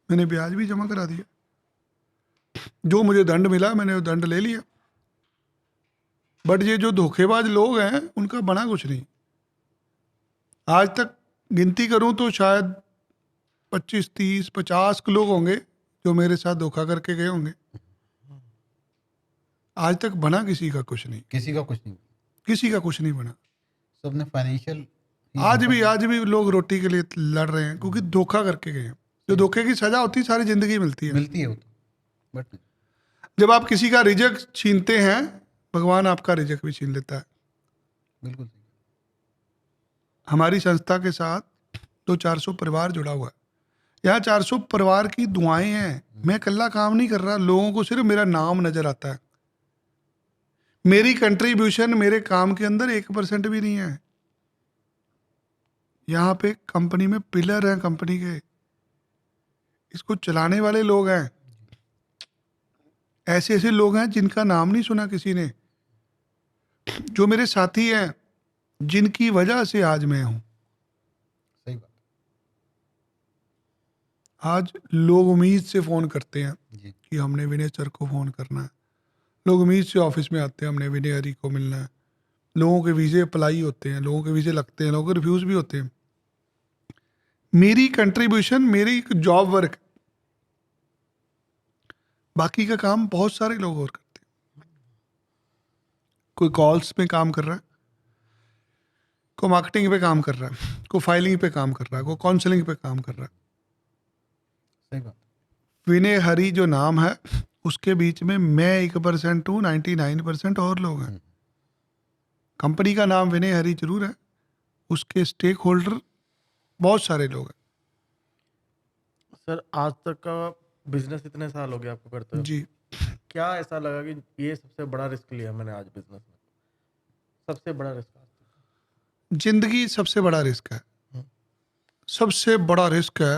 मैंने ब्याज भी जमा करा दिया, जो मुझे दंड मिला मैंने वो दंड ले लिया। बट ये जो धोखेबाज लोग हैं उनका बना कुछ नहीं। आज तक गिनती करूं तो शायद 25, 30, 50 लोग होंगे जो मेरे साथ धोखा करके गए होंगे। आज तक बना किसी का कुछ नहीं,
किसी का कुछ नहीं,
किसी का कुछ नहीं बना।
सबने फाइनेंशियल
आज भी लोग रोटी के लिए लड़ रहे हैं क्योंकि धोखा करके गए हैं। जो धोखे की सजा होती है सारी जिंदगी मिलती है
वो तो, बट
जब आप किसी का रिजक छीनते हैं, भगवान आपका रिजक भी छीन लेता है।
बिल्कुल।
हमारी संस्था के साथ 400 परिवार जुड़ा हुआ है। यहाँ 400 परिवार की दुआएं हैं। मैं अकेला काम नहीं कर रहा, लोगों को सिर्फ मेरा नाम नजर आता है, मेरी कंट्रीब्यूशन मेरे काम के अंदर 1% भी नहीं है। यहाँ पे कंपनी में पिलर हैं, कंपनी के, इसको चलाने वाले लोग हैं, ऐसे ऐसे लोग हैं जिनका नाम नहीं सुना किसी ने, जो मेरे साथी हैं, जिनकी वजह से आज मैं हूं।
सही बात।
आज लोग उम्मीद से फोन करते हैं
जी।
कि हमने विनय सर को फोन करना है, लोग उम्मीद से ऑफिस में आते हैं हमने विनय हरी को मिलना है। लोगों के वीज़े अप्लाई होते हैं, लोगों के वीज़े लगते हैं, लोगों के रिफ्यूज़ भी होते हैं। मेरी कंट्रीब्यूशन मेरी जॉब वर्क, बाकी का काम बहुत सारे लोग और करते हैं। कोई कॉल्स में काम कर रहा है, कोई मार्केटिंग पे काम कर रहा है, कोई फाइलिंग पे काम कर रहा है, कोई काउंसलिंग पे काम कर रहा है।
सही बात।
विनय हरी जो नाम है उसके बीच में मैं 1% हूँ, 99% और लोग हैं। कंपनी का नाम विनय हरी जरूर है, उसके स्टेक होल्डर बहुत सारे लोग हैं।
सर आज तक का बिजनेस इतने साल हो गए आपको करते हो,
जी,
क्या ऐसा लगा कि ये सबसे बड़ा रिस्क लिया मैंने आज बिजनेस में, सबसे बड़ा रिस्क आज तक?
जिंदगी सबसे बड़ा रिस्क है। सबसे बड़ा रिस्क है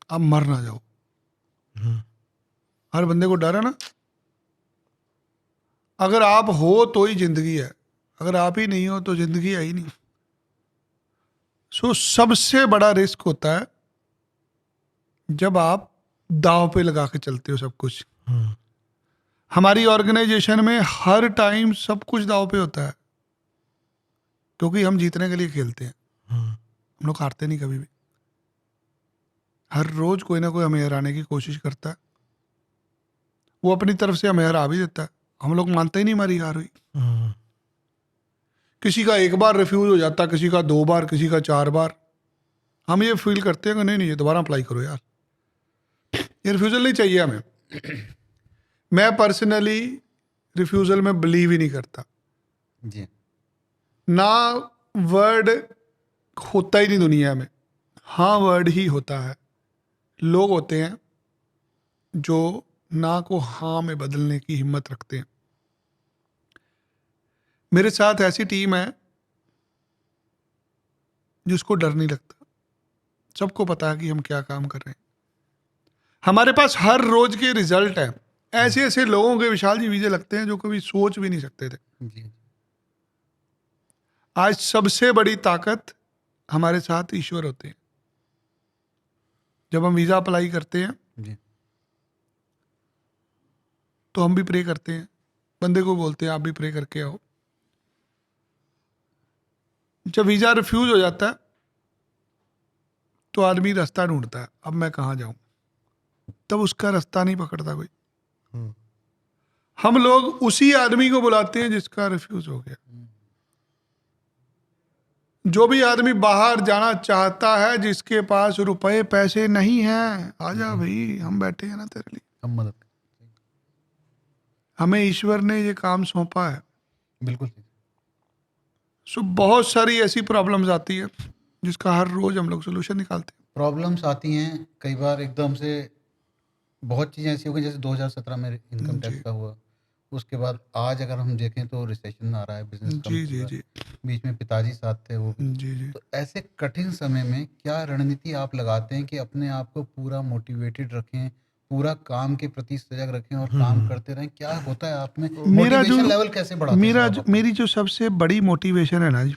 आप मर ना जाओ। हर बंदे को डर है ना, अगर आप हो तो ही जिंदगी है, अगर आप ही नहीं हो तो जिंदगी है ही नहीं। सो सबसे बड़ा रिस्क होता है जब आप दांव पे लगा के चलते हो सब कुछ। हमारी ऑर्गेनाइजेशन में हर टाइम सब कुछ दांव पे होता है, क्योंकि हम जीतने के लिए खेलते हैं। हम लोग हारते नहीं कभी भी। हर रोज कोई ना कोई हमें हराने की कोशिश करता है, वो अपनी तरफ से हमें हरा भी देता है। हम लोग मानते ही नहीं हमारी हार हुई। किसी का एक बार रिफ्यूज हो जाता, किसी का 2 बार, किसी का 4 बार। हम ये फील करते हैं कि नहीं नहीं, ये दोबारा अप्लाई करो यार, ये रिफ्यूजल नहीं चाहिए हमें। मैं पर्सनली रिफ्यूजल में बिलीव ही नहीं करता।
जी।
ना वर्ड होता ही नहीं दुनिया में, हाँ वर्ड ही होता है। लोग होते हैं जो ना को हाँ में बदलने की हिम्मत रखते हैं। मेरे साथ ऐसी टीम है जिसको डर नहीं लगता। सबको पता है कि हम क्या काम कर रहे हैं। हमारे पास हर रोज के रिजल्ट हैं। ऐसे ऐसे लोगों के विशाल जी वीजे लगते हैं जो कभी सोच भी नहीं सकते थे।
जी।
आज सबसे बड़ी ताकत हमारे साथ ईश्वर होते हैं। जब हम वीजा अप्लाई करते हैं
जी।
तो हम भी प्रे करते हैं, बंदे को बोलते हैं आप भी प्रे करके आओ। जब वीजा रिफ्यूज हो जाता है तो आदमी रास्ता ढूंढता है, अब मैं कहाँ जाऊं। तब उसका रास्ता नहीं पकड़ता कोई। हम लोग उसी आदमी को बुलाते हैं जिसका रिफ्यूज हो गया। जो भी आदमी बाहर जाना चाहता है, जिसके पास रुपए पैसे नहीं हैं, आजा भाई, हम बैठे हैं ना तेरे लिए।
हम मदद करें।
हमें ईश्वर ने ये काम सौंपा है।
बिल्कुल।
सो बहुत सारी ऐसी प्रॉब्लम्स आती है जिसका हर रोज हम लोग सोल्यूशन निकालते हैं।
प्रॉब्लम्स आती हैं कई बार एकदम से। बहुत चीज़ें ऐसी हो गई, जैसे 2017 में इनकम टैक्स का हुआ, उसके बाद आज अगर हम देखें तो रिसेशन आ रहा है, बिजनेस कम
जी
चल
जी
रहा
जी
है। बीच में पिताजी साथ थे वो भी।
जी जी।
तो ऐसे कठिन समय में क्या रणनीति आप लगाते हैं कि अपने आप को पूरा मोटिवेटेड रखें, पूरा काम के प्रति सजग रखें और काम करते रहें? क्या होता है आप में?
मेरा जो
मोटिवेशन लेवल कैसे बढ़ाते हैं सर आप अपना?
मेरी जो सबसे बड़ी मोटिवेशन है ना जी,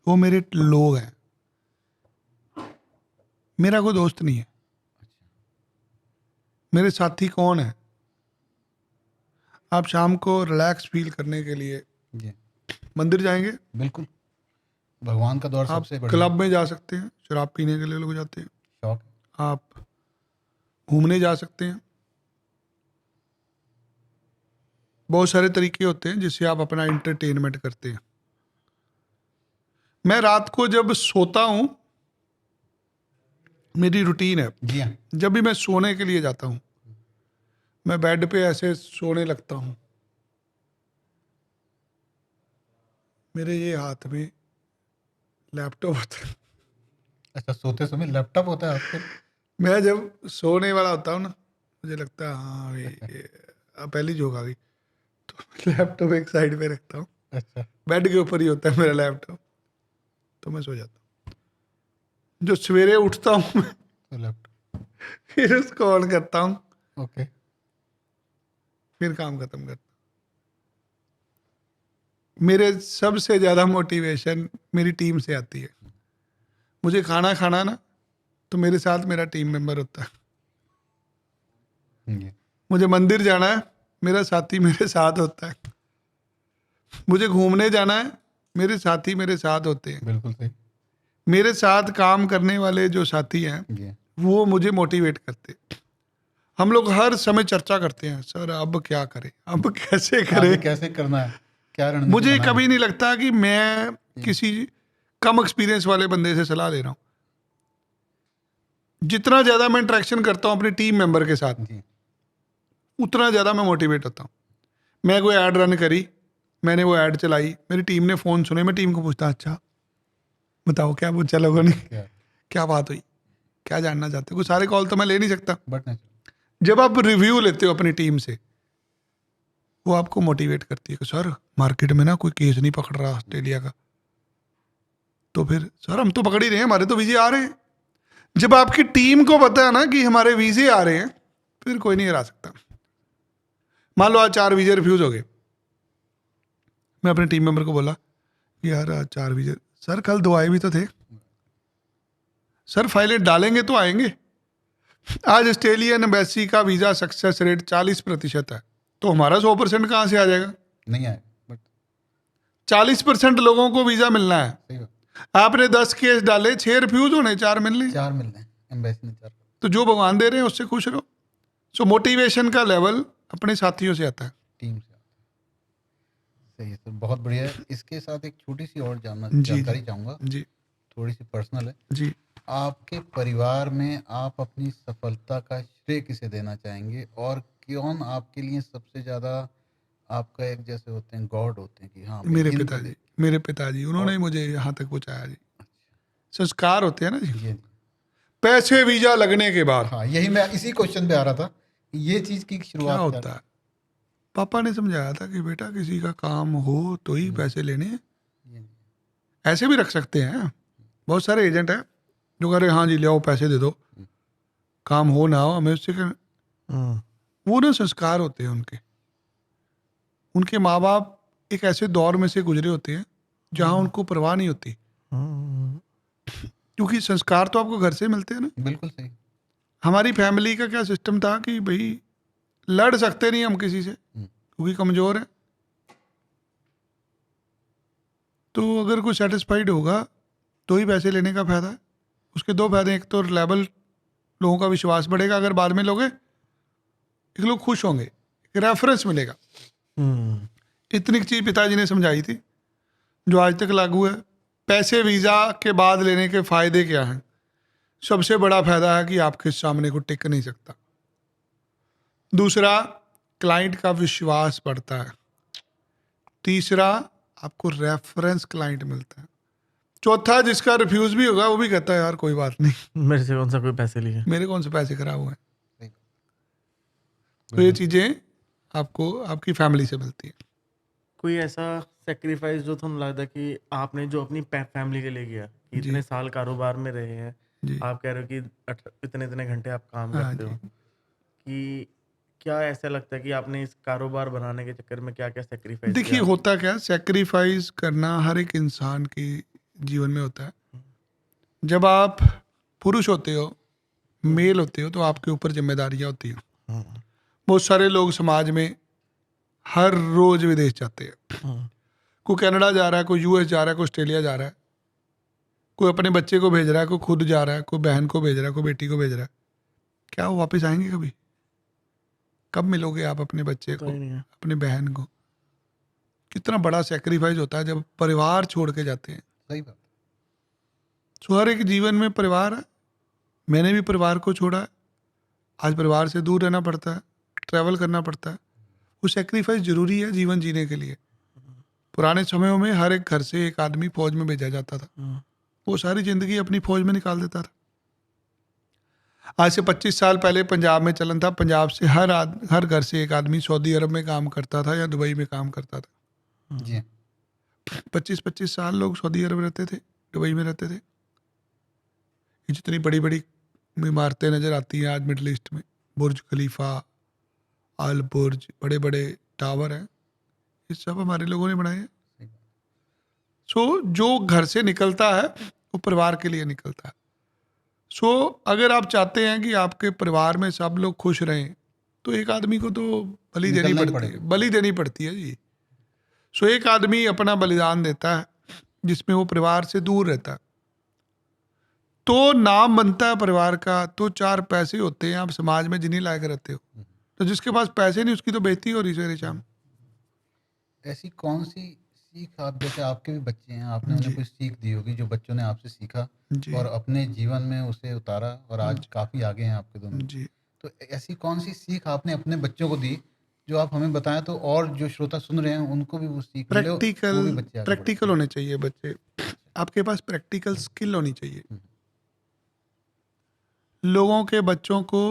वो मेरे लोग हैं। मेरा कोई दोस्त नहीं है। मेरे साथी कौन है? आप शाम को रिलैक्स फील करने के लिए
जी।
मंदिर जाएंगे,
बिल्कुल। भगवान का दौर
आप
सबसे बढ़िया
क्लब में जा सकते हैं, शराब पीने के लिए लोग जाते हैं।
शौक है।
आप घूमने जा सकते हैं। बहुत सारे तरीके होते हैं जिससे आप अपना एंटरटेनमेंट करते हैं। मैं रात को जब सोता हूं, मेरी रूटीन है,
जी हाँ।
जब भी मैं सोने के लिए जाता हूं, मैं बेड पे ऐसे सोने लगता हूं। मेरे ये हाथ में लैपटॉप होता है।
अच्छा, सोते समय लैपटॉप होता है आपके?
मैं जब सोने वाला होता हूँ ना, मुझे लगता है हाँ भाई अब पहली जोक आ गई, तो लैपटॉप एक साइड पे रखता हूँ।
अच्छा।
बेड के ऊपर ही होता है मेरा लैपटॉप, तो मैं सो जाता हूँ। जो सवेरे उठता हूँ मैं,
तो लैपटॉप।
फिर उसको ऑन करता हूँ,
ओके।
फिर काम खत्म करता हूँ। मेरे सबसे ज़्यादा मोटिवेशन मेरी टीम से आती है। मुझे खाना खाना ना, तो मेरे साथ मेरा टीम मेंबर होता है।
जी।
मुझे मंदिर जाना है, मेरा साथी मेरे साथ होता है। मुझे घूमने जाना है, मेरे साथी मेरे साथ होते हैं।
बिल्कुल सही।
मेरे साथ काम करने वाले जो साथी हैं
जी
वो मुझे मोटिवेट करते। हम लोग हर समय चर्चा करते हैं, सर अब क्या करें, अब कैसे
आगे
करें।
कैसे करना है, क्या रणनीति
मुझे
बनानी
कभी
है?
नहीं लगता कि मैं किसी कम एक्सपीरियंस वाले बंदे से सलाह ले रहा हूँ। जितना ज़्यादा मैं इंटरेक्शन करता हूँ अपनी टीम मेंबर के साथ,
जी
उतना ज़्यादा मैं मोटिवेट होता हूँ। मैं कोई ऐड रन करी, मैंने वो ऐड चलाई, मेरी टीम ने फ़ोन सुने, मैं टीम को पूछता, अच्छा बताओ क्या पूछा लोगों ने,
क्या
क्या बात हुई, क्या जानना चाहते हो। कुछ सारे कॉल तो मैं ले नहीं सकता।
बट नहीं
जब आप रिव्यू लेते हो अपनी टीम से, वो आपको मोटिवेट करती है कि सर मार्केट में ना कोई केस नहीं पकड़ रहा ऑस्ट्रेलिया का, तो फिर सर हम तो पकड़ ही रहे हैं, हमारे तो वीजे आ रहे हैं। जब आपकी टीम को पता है ना कि हमारे वीजे आ रहे हैं, फिर कोई नहीं हरा सकता। मान लो आज 4 वीजे रिफ्यूज हो गए, मैं अपने टीम मेंबर को बोला यार आज 4 वीजे, सर कल 2 आए भी तो थे, सर फाइलें डालेंगे तो आएंगे। आज ऑस्ट्रेलियन एम्बेसी का वीज़ा सक्सेस रेट 40% है, तो हमारा 100% कहाँ से आ जाएगा।
नहीं आए, बट
40% लोगों को वीज़ा मिलना है।
सही बात,
आपने 10 केस डाले, 6 रिफ्यूज होने, 4 मिलने,
4 मिल रहे हैं, एम्बेसी ने 4
तो जो भगवान दे रहे हैं उससे खुश रहो। सो मोटिवेशन का लेवल अपने साथियों से आता है।
टीम से आते हैं। सही है सर, बहुत बढ़िया है। इसके साथ एक छोटी सी और
जी
जानकारी चाहूँगा,
जी
थोड़ी सी पर्सनल है।
जी।
आपके परिवार में आप अपनी सफलता का श्रेय किसे देना चाहेंगे, और कौन आपके लिए सबसे ज़्यादा आपका एक जैसे होते हैं गॉड होते हैं कि हाँ भाई
मेरे
इनको
पिताजी, मेरे पिताजी, उन्होंने मुझे यहाँ तक पहुँचाया जी। संस्कार होते हैं ना जी।
ये
पैसे वीज़ा लगने के बाद
हाँ, यही मैं इसी क्वेश्चन पे आ रहा था कि ये चीज़ की
क्या
शुरुआत
होता है, पापा ने समझाया था कि बेटा किसी का काम हो तो ही पैसे लेने हैं।
ये-
ऐसे भी रख सकते हैं, बहुत सारे एजेंट हैं जो कह रहे हैं हाँ जी ले आओ पैसे दे दो, काम हो ना हो हमें उससे वो ना संस्कार होते हैं उनके। उनके माँ बाप एक ऐसे दौर में से गुजरे होते हैं जहाँ उनको परवाह नहीं होती, क्योंकि संस्कार तो आपको घर से मिलते हैं ना।
बिल्कुल सही।
हमारी फैमिली का क्या सिस्टम था कि भाई लड़ सकते नहीं हम किसी से क्योंकि कमज़ोर है, तो अगर कोई सेटिस्फाइड होगा तो ही पैसे लेने का फायदा है। उसके 2 फायदे, एक तो लेवल लोगों का विश्वास बढ़ेगा, अगर बाद में लोगे एक लोग खुश होंगे, एक रेफरेंस मिलेगा। इतनी चीज़ पिताजी ने समझाई थी जो आज तक लागू है। पैसे वीज़ा के बाद लेने के फ़ायदे क्या हैं? सबसे बड़ा फ़ायदा है कि आपके सामने को टिक नहीं सकता। दूसरा, क्लाइंट का विश्वास बढ़ता है। तीसरा, आपको रेफरेंस क्लाइंट मिलता है। चौथा, जिसका रिफ्यूज़ भी होगा वो भी कहता है यार कोई बात नहीं,
मेरे से कौन सा कोई पैसे लिए।
मेरे कौन से पैसे खराब हुए हैं।
सही।
तो ये चीज़ें आपको आपकी फैमिली से मिलती है।
कोई ऐसा सेक्रीफाइस जो तुम लगता है कि आपने जो अपनी फैमिली के लिए किया, कि
जी।
इतने साल कारोबार में रहे हैं,
जी
आप कह रहे हो कि इतने इतने घंटे आप काम
हाँ
करते
जी।
हो, कि क्या ऐसा लगता है कि आपने इस कारोबार बनाने के चक्कर में क्या क्या सेक्रीफाइस
देखिए
किया।
होता क्या, सेक्रीफाइस करना हर एक इंसान के जीवन में होता है। जब आप पुरुष होते हो, मेल होते हो, तो आपके ऊपर जिम्मेदारियां होती हैं। बहुत सारे लोग समाज में हर रोज विदेश जाते हैं। कोई कनाडा जा रहा है, कोई यूएस जा रहा है, कोई ऑस्ट्रेलिया जा रहा है, कोई अपने बच्चे को भेज रहा है, कोई खुद जा रहा है, कोई बहन को भेज रहा है, कोई बेटी को भेज रहा है। क्या वो वापस आएंगे कभी? कब मिलोगे आप अपने बच्चे
तो
को,
ही नहीं है।
अपने बहन को? कितना बड़ा सेक्रीफाइस होता है जब परिवार छोड़ के जाते हैं।
सही बात।
सो हर एक जीवन में परिवार है। मैंने भी परिवार को छोड़ा है, आज परिवार से दूर रहना पड़ता है, ट्रैवल करना पड़ता है। वो सेक्रीफाइस जरूरी है जीवन जीने के लिए। पुराने समयों में हर एक घर से एक आदमी फौज में भेजा जाता था, वो सारी जिंदगी अपनी फौज में निकाल देता था। आज से 25 साल पहले पंजाब में चलन था, पंजाब से हर घर से एक आदमी सऊदी अरब में काम करता था या दुबई में काम करता था।
जी
25-25 साल लोग सऊदी अरब रहते थे, दुबई में रहते थे। ये जितनी बड़ी बड़ी इमारतें नज़र आती हैं आज मिडल ईस्ट में, बुर्ज खलीफा, अल बुर्ज, बड़े बड़े टावर हैं, ये सब हमारे लोगों ने बनाए हैं।
सही बात।
सो जो घर से निकलता है वो परिवार के लिए निकलता है। सो अगर आप चाहते हैं कि आपके परिवार में सब लोग खुश रहें, तो एक आदमी को तो बलि देनी
निकलना ही
पड़ती है,
पड़ेगा।
बलि देनी पड़ती है जी। सो एक आदमी अपना बलिदान देता है जिसमें वो परिवार से दूर रहता है। तो नाम बनता है परिवार का, तो 4 पैसे होते हैं, आप समाज में जिन्हीं लायक रहते हो। तो जिसके पास पैसे नहीं उसकी तो बेइज्जती हो रही सवेरे शाम।
ऐसी कौन सी सीख आप, जैसे आपके भी बच्चे हैं, आपने उन्हें कुछ सीख दी होगी जो बच्चों ने आपसे सीखा
जी
और अपने जीवन में उसे उतारा और आज काफ़ी आगे हैं आपके दोनों।
जी।
तो ऐसी कौन सी सीख आपने अपने बच्चों को दी जो आप हमें बताएं, तो और जो श्रोता सुन रहे हैं उनको भी वो सीख मिले, वो भी
प्रैक्टिकल
बच्चे आगे बढ़े।
प्रैक्टिकल होने चाहिए बच्चे, आपके पास प्रैक्टिकल स्किल होनी चाहिए। लोगों के बच्चों को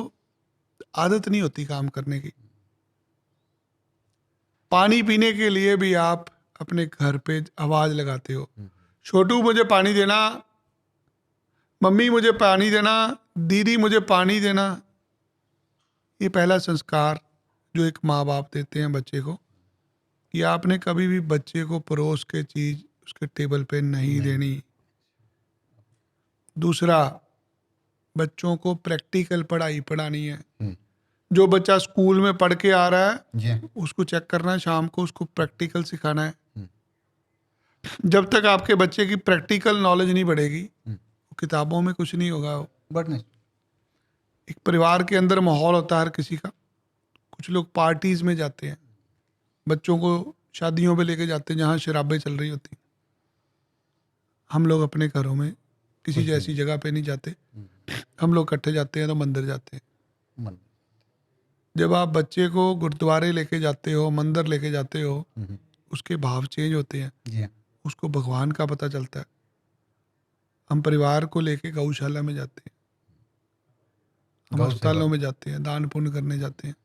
आदत नहीं होती काम करने की। पानी पीने के लिए भी आप अपने घर पे आवाज लगाते हो, छोटू मुझे पानी देना, मम्मी मुझे पानी देना, दीदी मुझे पानी देना। ये पहला संस्कार जो एक माँ बाप देते हैं बच्चे को, कि आपने कभी भी बच्चे को परोस के चीज उसके टेबल पे नहीं देनी। दूसरा, बच्चों को प्रैक्टिकल पढ़ाई पढ़ानी है। जो बच्चा स्कूल में पढ़ के आ रहा है
जी हाँ।
उसको चेक करना है, शाम को उसको प्रैक्टिकल सिखाना है। जब तक आपके बच्चे की प्रैक्टिकल नॉलेज नहीं बढ़ेगी, वो किताबों में कुछ नहीं होगा।
बट नहीं,
एक परिवार के अंदर माहौल होता है हर किसी का। कुछ लोग पार्टीज में जाते हैं, बच्चों को शादियों पे लेके जाते हैं जहाँ शराबें चल रही होती। हम लोग अपने घरों में किसी जैसी जगह पे नहीं जाते, हम लोग इकट्ठे जाते हैं तो मंदिर जाते हैं।
मन
जब आप बच्चे को गुरुद्वारे लेके जाते हो, मंदिर लेके जाते हो, उसके भाव चेंज होते हैं,
जी हाँ।
उसको भगवान का पता चलता है। हम परिवार को लेके गौशाला में जाते हैं, हम
गौ सेवा।
अस्पतालों में जाते हैं, दान पुण्य करने जाते हैं।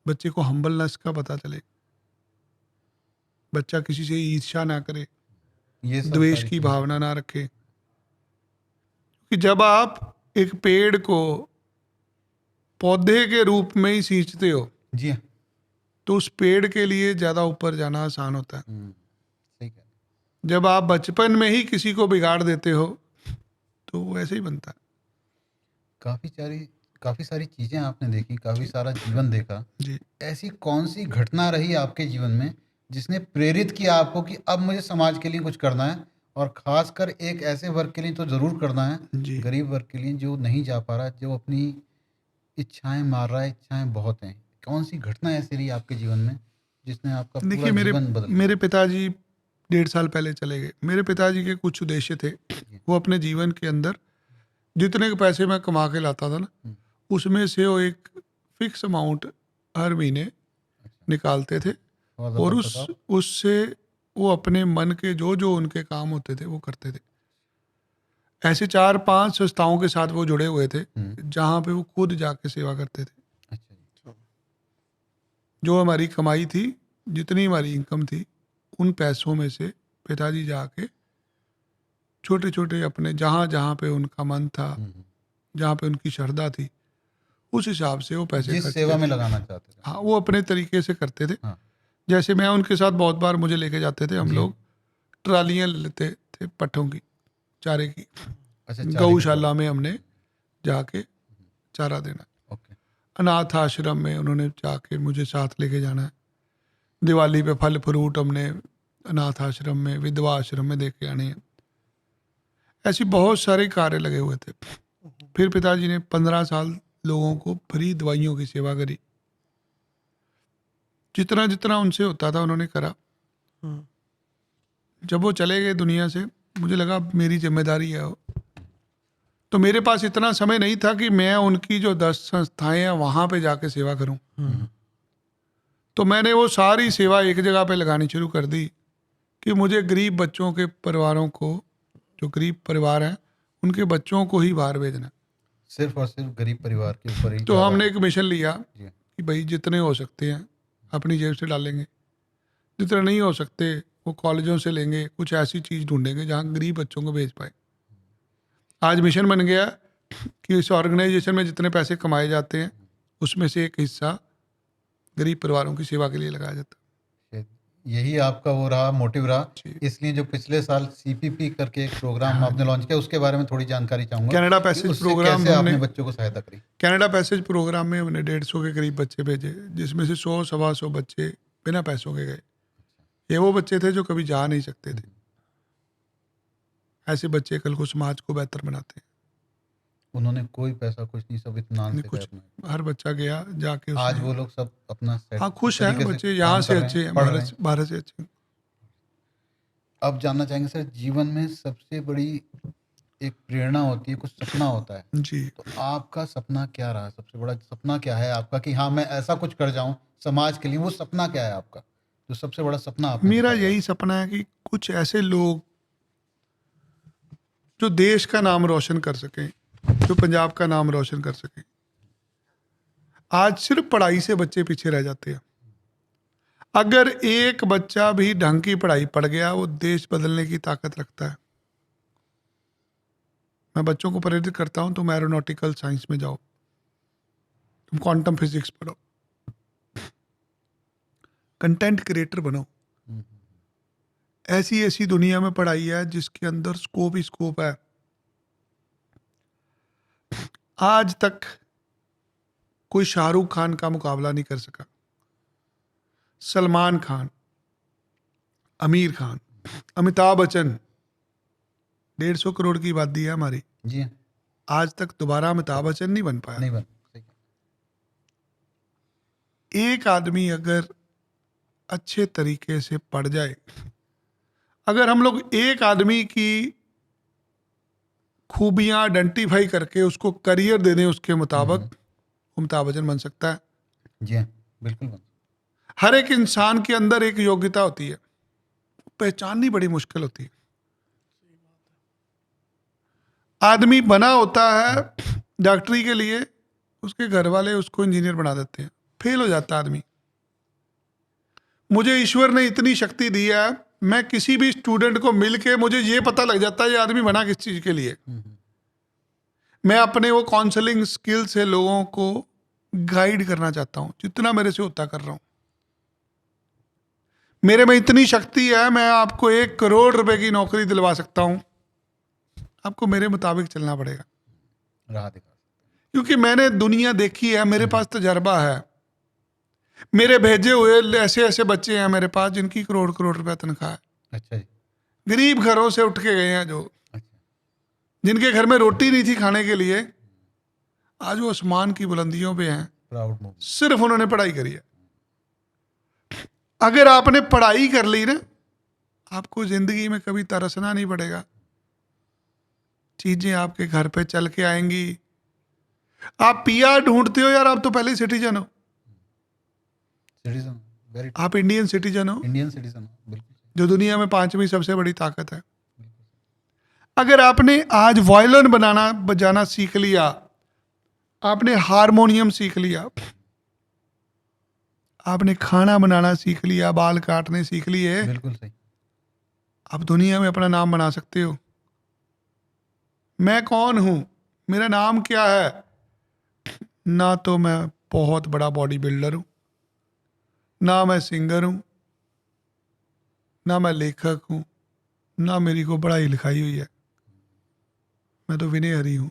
बच्चे को हम्बलनेस का पता चले, बच्चा किसी से ईर्ष्या ना करे,
ये सब
द्वेष
सारी
की
चीजें।
भावना ना रखे। कि जब आप एक पेड़ को पौधे के रूप में ही सींचते हो
जी हाँ।
तो उस पेड़ के लिए ज्यादा ऊपर जाना आसान होता है।
सही कह रहे हैं।
जब आप बचपन में ही किसी को बिगाड़ देते हो तो वो ऐसे ही बनता है।
काफी सारी चीजें आपने देखी, काफी सारा जीवन देखा।
जी।
ऐसी कौन सी घटना रही आपके जीवन में जिसने प्रेरित किया आपको कि अब मुझे समाज के लिए कुछ करना है, और खासकर एक ऐसे वर्ग के लिए तो जरूर करना है,
जी।
गरीब वर्ग के लिए जो नहीं जा पा रहा, जो अपनी इच्छाएं मार रहा है। इच्छाएं बहुत हैं। कौन सी घटना ऐसी रही आपके जीवन में जिसने आपका पूरा
देखिए,
जीवन बदल दिया?
मेरे पिताजी 1.5 साल पहले चले गए। मेरे पिताजी के कुछ उद्देश्य थे। वो अपने जीवन के अंदर जितने के पैसे मैं कमा के लाता था ना, उसमें से वो एक फिक्स अमाउंट हर महीने निकालते थे और उससे वो अपने मन के जो जो उनके काम होते थे वो करते थे। ऐसे 4-5 संस्थाओं के साथ वो जुड़े हुए थे जहाँ पे वो खुद जाके सेवा करते थे।
अच्छा जी।
जो हमारी कमाई थी, जितनी हमारी इनकम थी, उन पैसों में से पिताजी जाके छोटे छोटे अपने जहाँ जहाँ पे उनका मन था, जहाँ पे उनकी श्रद्धा थी, उस हिसाब से वो पैसे
जिस
खर्च
सेवा
करते
में
थे।
लगाना चाहते थे।
हाँ, वो अपने तरीके से करते थे।
हाँ।
जैसे मैं उनके साथ बहुत बार मुझे लेके जाते थे, हम
जी।
लोग ट्रालियाँ ले लेते थे पट्ठों की, चारे की।
अच्छा, चारे की
गौशाला में हमने जाके चारा देना।
ओके।
अनाथ आश्रम में उन्होंने जाके मुझे साथ लेके जाना है। दिवाली पे फल फ्रूट हमने अनाथ आश्रम में, विधवा आश्रम में दे के आने हैं। ऐसी बहुत सारे कार्य लगे हुए थे। फिर पिताजी ने 15 साल लोगों को फ्री दवाइयों की सेवा करी। जितना जितना उनसे होता था उन्होंने करा। जब वो चले गए दुनिया से, मुझे लगा अब मेरी जिम्मेदारी है। तो मेरे पास इतना समय नहीं था कि मैं उनकी जो 10 संस्थाएं हैं वहां पे जाके सेवा करूं। तो मैंने वो सारी सेवा एक जगह पे लगानी शुरू कर दी कि मुझे गरीब बच्चों के परिवारों को, जो गरीब परिवार हैं, उनके बच्चों को ही बाहर भेजना।
सिर्फ और सिर्फ गरीब परिवार के ऊपर ही
तो
ज्यादा।
हमने एक मिशन लिया
जी।
कि भाई जितने हो सकते हैं अपनी जेब से डालेंगे, जितने नहीं हो सकते वो कॉलेजों से लेंगे, कुछ ऐसी चीज़ ढूंढेंगे जहाँ गरीब बच्चों को भेज पाए। आज मिशन बन गया कि इस ऑर्गेनाइजेशन में जितने पैसे कमाए जाते हैं उसमें से एक हिस्सा गरीब परिवारों की सेवा के लिए लगाया जाता है।
यही आपका वो रहा, मोटिव रहा।
जी।
इसलिए जो पिछले साल सीपीपी करके एक प्रोग्राम आपने लॉन्च किया, उसके बारे में थोड़ी जानकारी चाहूंगा।
कनाडा
कि
पैसेज
उससे
प्रोग्राम
कैसे
हमने
आपने बच्चों को सहायता करी?
कनाडा पैसेज प्रोग्राम में हमने 150 के करीब बच्चे भेजे, जिसमें से 100-125 बच्चे बिना पैसों के गए। ये वो बच्चे थे जो कभी जा नहीं सकते थे। ऐसे बच्चे कल को समाज को बेहतर बनाते हैं।
उन्होंने कोई पैसा कुछ नहीं, सब इत्मीनान
नहीं
से
कुछ,
गए अपना।
हर बच्चा गया जाके
आज
उसने,
वो लोग सब अपना सेट
हाँ खुश हैं
तरीके से
बच्चे, यहाँ
काम
से
कर रहे
अच्छे
हैं,
हैं,
पढ़ रहे हैं।
भारत से अच्छे हैं।
अब जानना चाहेंगे सर, जीवन में सबसे बड़ी एक प्रेरणा होती है, कुछ सपना होता है,
जी,
तो आपका सपना क्या रहा? सबसे बड़ा सपना क्या है आपका कि हाँ मैं ऐसा कुछ कर जाऊं समाज के लिए? वो सपना क्या है आपका, जो सबसे बड़ा सपना आपने
मेरा
देखा
यही
है?
सपना है कि कुछ ऐसे लोग जो देश का नाम रोशन कर सकें, जो पंजाब का नाम रोशन कर सकें। आज सिर्फ पढ़ाई से बच्चे पीछे रह जाते हैं। अगर एक बच्चा भी ढंग की पढ़ाई पढ़ गया, वो देश बदलने की ताकत रखता है। मैं बच्चों को प्रेरित करता हूं, तुम एरोनॉटिकल साइंस में जाओ, तुम क्वांटम फिजिक्स पढ़ो, कंटेंट क्रिएटर बनो। ऐसी ऐसी दुनिया में पढ़ाई है जिसके अंदर स्कोप ही स्कोप है। आज तक कोई शाहरुख खान का मुकाबला नहीं कर सका, सलमान खान, आमिर खान, अमिताभ बच्चन, 150 करोड़ की आबादी है हमारी,
जी हाँ,
आज तक दोबारा अमिताभ बच्चन नहीं बन पाया।
नहीं बन सही।
एक आदमी अगर अच्छे तरीके से पढ़ जाए, अगर हम लोग एक आदमी की खूबियां आइडेंटिफाई करके उसको करियर दे दें उसके मुताबिक, वो अमिताभ बच्चन बन सकता है।
जी हाँ, बिल्कुल बन।
हर एक इंसान के अंदर एक योग्यता होती है, पहचाननी बड़ी मुश्किल होती है। आदमी बना होता है डॉक्टरी के लिए, उसके घर वाले उसको इंजीनियर बना देते हैं, फेल हो जाता है आदमी। मुझे ईश्वर ने इतनी शक्ति दी है, मैं किसी भी स्टूडेंट को मिलके मुझे ये पता लग जाता है ये आदमी बना किस चीज के लिए। मैं अपने वो काउंसलिंग स्किल से लोगों को गाइड करना चाहता हूं, जितना मेरे से होता कर रहा हूं। मेरे में इतनी शक्ति है, मैं आपको 1 करोड़ रुपए की नौकरी दिलवा सकता हूं। आपको मेरे मुताबिक चलना पड़ेगा,
राह दिखा।
क्योंकि मैंने दुनिया देखी है, मेरे पास तजर्बा है। मेरे भेजे हुए ऐसे ऐसे बच्चे हैं मेरे पास जिनकी करोड़ करोड़ रुपए तनख्वाह है।
अच्छा जी,
गरीब घरों से उठ के गए हैं, जो
अच्छा,
जिनके घर में रोटी नहीं थी खाने के लिए, आज वो आसमान की बुलंदियों पे हैं,
प्राउड मूवमेंट।
सिर्फ उन्होंने पढ़ाई करी है। अगर आपने पढ़ाई कर ली ना, आपको जिंदगी में कभी तरसना नहीं पड़ेगा, चीजें आपके घर पे चल के आएंगी। आप पीआर ढूंढते हो यार, आप तो पहले सिटीजन हो,
सिटीजन, वेरी
आप इंडियन सिटीजन हो,
इंडियन सिटीजन, बिल्कुल सही।
जो दुनिया में 5वीं सबसे बड़ी ताकत है। अगर आपने आज वायलिन बनाना बजाना सीख लिया, आपने हारमोनियम सीख लिया, आपने खाना बनाना सीख लिया, बाल काटने सीख लिए,
बिल्कुल सही।
आप दुनिया में अपना नाम बना सकते हो। मैं कौन हूं, मेरा नाम क्या है? ना तो मैं बहुत बड़ा बॉडी बिल्डर हूं, ना मैं सिंगर हूं, ना मैं लेखक हूं, ना मेरी को पढ़ाई लिखाई हुई है। मैं तो विनय हरी हूं।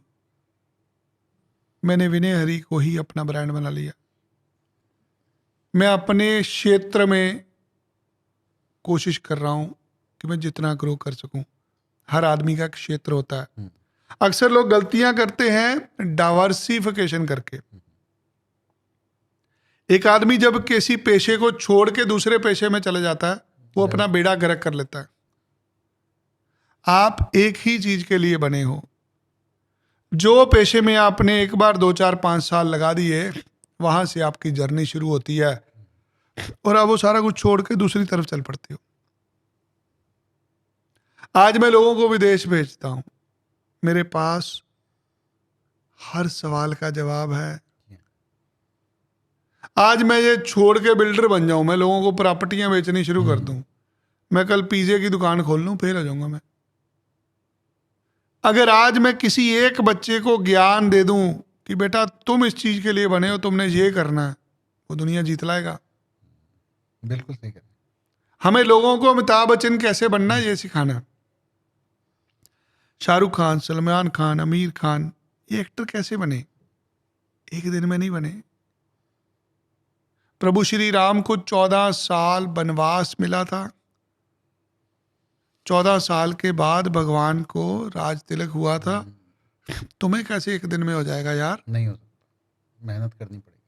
मैंने विनय हरी को ही अपना ब्रांड बना लिया। मैं अपने क्षेत्र में कोशिश कर रहा हूं कि मैं जितना ग्रो कर सकूं। हर आदमी का एक क्षेत्र होता है। अक्सर लोग गलतियां करते हैं डाइवर्सिफिकेशन करके। एक आदमी जब किसी पेशे को छोड़ के दूसरे पेशे में चले जाता है, वो अपना बेड़ा गर्क कर लेता है। आप एक ही चीज के लिए बने हो। जो पेशे में आपने एक बार 2, 4, 5 साल लगा दिए, वहां से आपकी जर्नी शुरू होती है और आप वो सारा कुछ छोड़ के दूसरी तरफ चल पड़ते हो। आज मैं लोगों को विदेश भेजता हूं, मेरे पास हर सवाल का जवाब है। आज मैं ये छोड़ के बिल्डर बन जाऊं, मैं लोगों को प्रॉपर्टियां बेचनी शुरू कर दूं, मैं कल पिज्जे की दुकान खोल लूं, फेल हो जाऊंगा मैं। अगर आज मैं किसी एक बच्चे को ज्ञान दे दूं कि बेटा तुम इस चीज के लिए बने हो, तुमने ये करना है, वो दुनिया जीत लाएगा।
बिल्कुल सही कह रहे हैं।
हमें लोगों को अमिताभ बच्चन कैसे बनना है ये सिखाना है। शाहरुख खान, सलमान खान, आमिर खान, ये एक्टर कैसे बने? एक दिन में नहीं बने। प्रभु श्री राम को 14 साल वनवास मिला था। 14 साल के बाद भगवान को राज तिलक हुआ था। तुम्हें कैसे एक दिन में हो जाएगा यार?
नहीं हो सकता, मेहनत करनी पड़ेगी।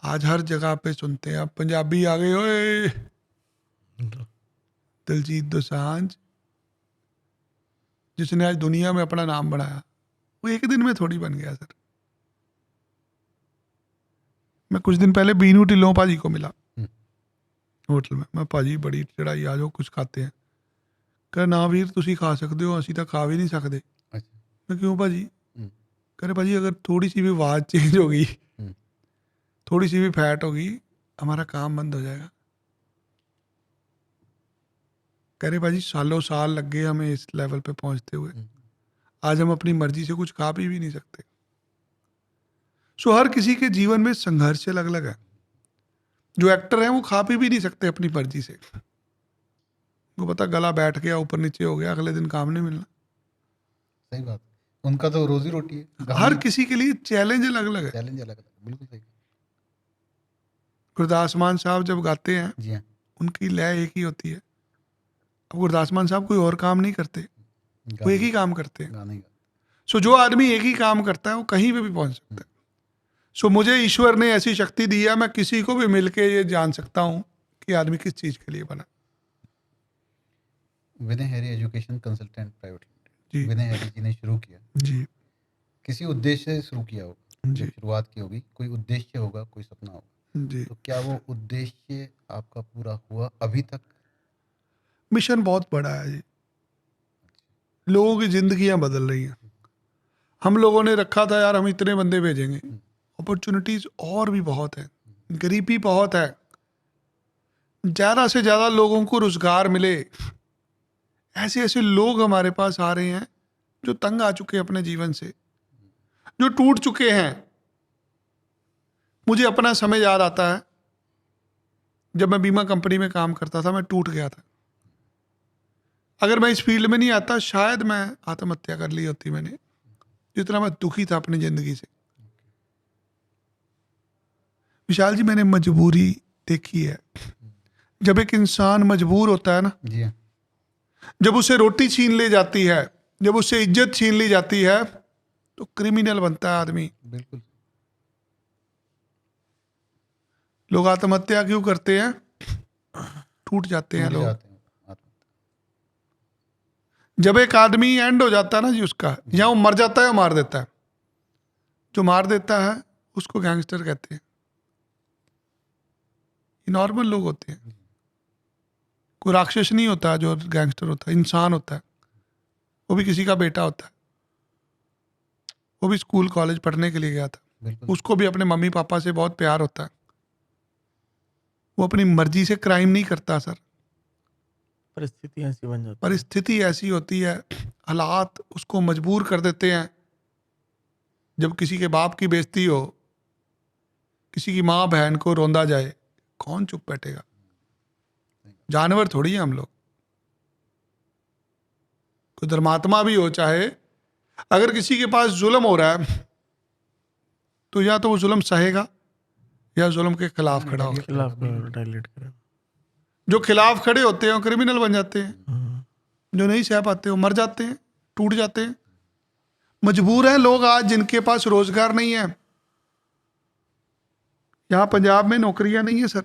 आज हर जगह पे सुनते हैं अब पंजाबी आ गए, ओए दिलजीत दोसांझ, जिसने आज दुनिया में अपना नाम बनाया, वो एक दिन में थोड़ी बन गया सर। मैं कुछ दिन पहले बीनू ढिल्लों पाजी को मिला होटल में। मैं पाजी बड़ी चढ़ाई, आ जाओ कुछ खाते हैं। कह ना वीर तुसी खा सकते हो, असी तो खा भी नहीं सकते।
अच्छा।
मैं क्यों भाजी?
हम्म।
कह रहे भाजी अगर थोड़ी सी भी आवाज़ चेंज होगी,
हम्म।
थोड़ी सी भी फैट होगी, हमारा काम बंद हो जाएगा। कह रहे भाजी सालों साल लग गए हमें इस लेवल पे पहुंचते हुए, आज हम अपनी मर्जी से कुछ खा पी भी नहीं सकते। सो हर किसी के जीवन में संघर्ष अलग अलग है। जो एक्टर हैं वो खा पी भी नहीं सकते अपनी मर्जी से, वो पता गला बैठ गया, ऊपर नीचे हो गया, अगले दिन काम नहीं मिलना।
सही बात, उनका तो रोजी रोटी है।
हर किसी के लिए चैलेंज अलग अलग है।
चैलेंज अलग अलग, बिल्कुल सही।
गुरदास मान साहब जब गाते हैं,
जी हाँ।
उनकी लय एक ही होती है। अब गुरदास मान साहब कोई और काम नहीं करते, वो एक ही काम करते हैं।
गाने का।
सो जो आदमी एक ही काम करता है वो कहीं पे भी पहुंच सकता है। सो मुझे ईश्वर ने ऐसी शक्ति दी है, मैं किसी को भी मिलके ये जान सकता हूँ कि आदमी किस चीज के लिए बना।
विनय हैरी एजुकेशन कंसल्टेंट प्राइवेट
जी
लिमिटेड, विनय हैरी जी ने शुरू किया,
जी
किसी उद्देश्य से शुरू किया होगा।
जी
जब शुरुआत की होगी, कोई उद्देश्य होगा, कोई सपना होगा।
जी।
तो क्या वो उद्देश्य आपका पूरा हुआ अभी तक?
मिशन बहुत बड़ा है जी, लोगों की जिंदगियां बदल रही हैं। हम लोगों ने रखा था यार हम इतने बंदे भेजेंगे, अपॉर्चुनिटीज और भी बहुत है, गरीबी बहुत है, ज़्यादा से ज़्यादा लोगों को रोजगार मिले। ऐसे ऐसे लोग हमारे पास आ रहे हैं जो तंग आ चुके हैं अपने जीवन से, जो टूट चुके हैं। मुझे अपना समय याद आता है जब मैं बीमा कंपनी में काम करता था, मैं टूट गया था। अगर मैं इस फील्ड में नहीं आता शायद मैं आत्महत्या कर ली होती मैंने, जितना मैं दुखी था अपनी जिंदगी से। विशाल जी मैंने मजबूरी देखी है। जब एक इंसान मजबूर होता है ना,
जी हाँ।
जब उसे रोटी छीन ली जाती है, जब उससे इज्जत छीन ली जाती है, तो क्रिमिनल बनता है आदमी।
बिल्कुल।
लोग आत्महत्या क्यों करते हैं? टूट जाते हैं
टूट
लोग।
जाते हैं
जब एक आदमी एंड हो जाता है ना जी उसका, या वो मर जाता है या मार देता है, जो मार देता है उसको गैंगस्टर कहते हैं। ये नॉर्मल लोग होते हैं, कोई राक्षस नहीं होता जो गैंगस्टर होता है, इंसान होता है। वो भी किसी का बेटा होता है, वो भी स्कूल कॉलेज पढ़ने के लिए गया था,
बिल्कुल।
उसको भी अपने मम्मी पापा से बहुत प्यार होता है। वो अपनी मर्जी से क्राइम नहीं करता सर,
परिस्थिति ऐसी बन जाती है।
परिस्थिति ऐसी होती है, हालात उसको मजबूर कर देते हैं। जब किसी के बाप की बेइज्जती हो, किसी की माँ बहन को रोंदा जाए, कौन चुप बैठेगा? जानवर थोड़ी है हम लोग। कोई धर्मात्मा भी हो चाहे, अगर किसी के पास जुल्म हो रहा है तो या तो वो जुल्म सहेगा या जुल्म के खिलाफ खड़ा होगा।
खिलाफ डायलेट करें।
जो खिलाफ खड़े होते हैं वो क्रिमिनल बन जाते हैं, जो नहीं सह पाते वो मर जाते हैं, टूट जाते हैं। मजबूर हैं लोग आज जिनके पास रोजगार नहीं है। यहाँ पंजाब में नौकरियां नहीं है सर।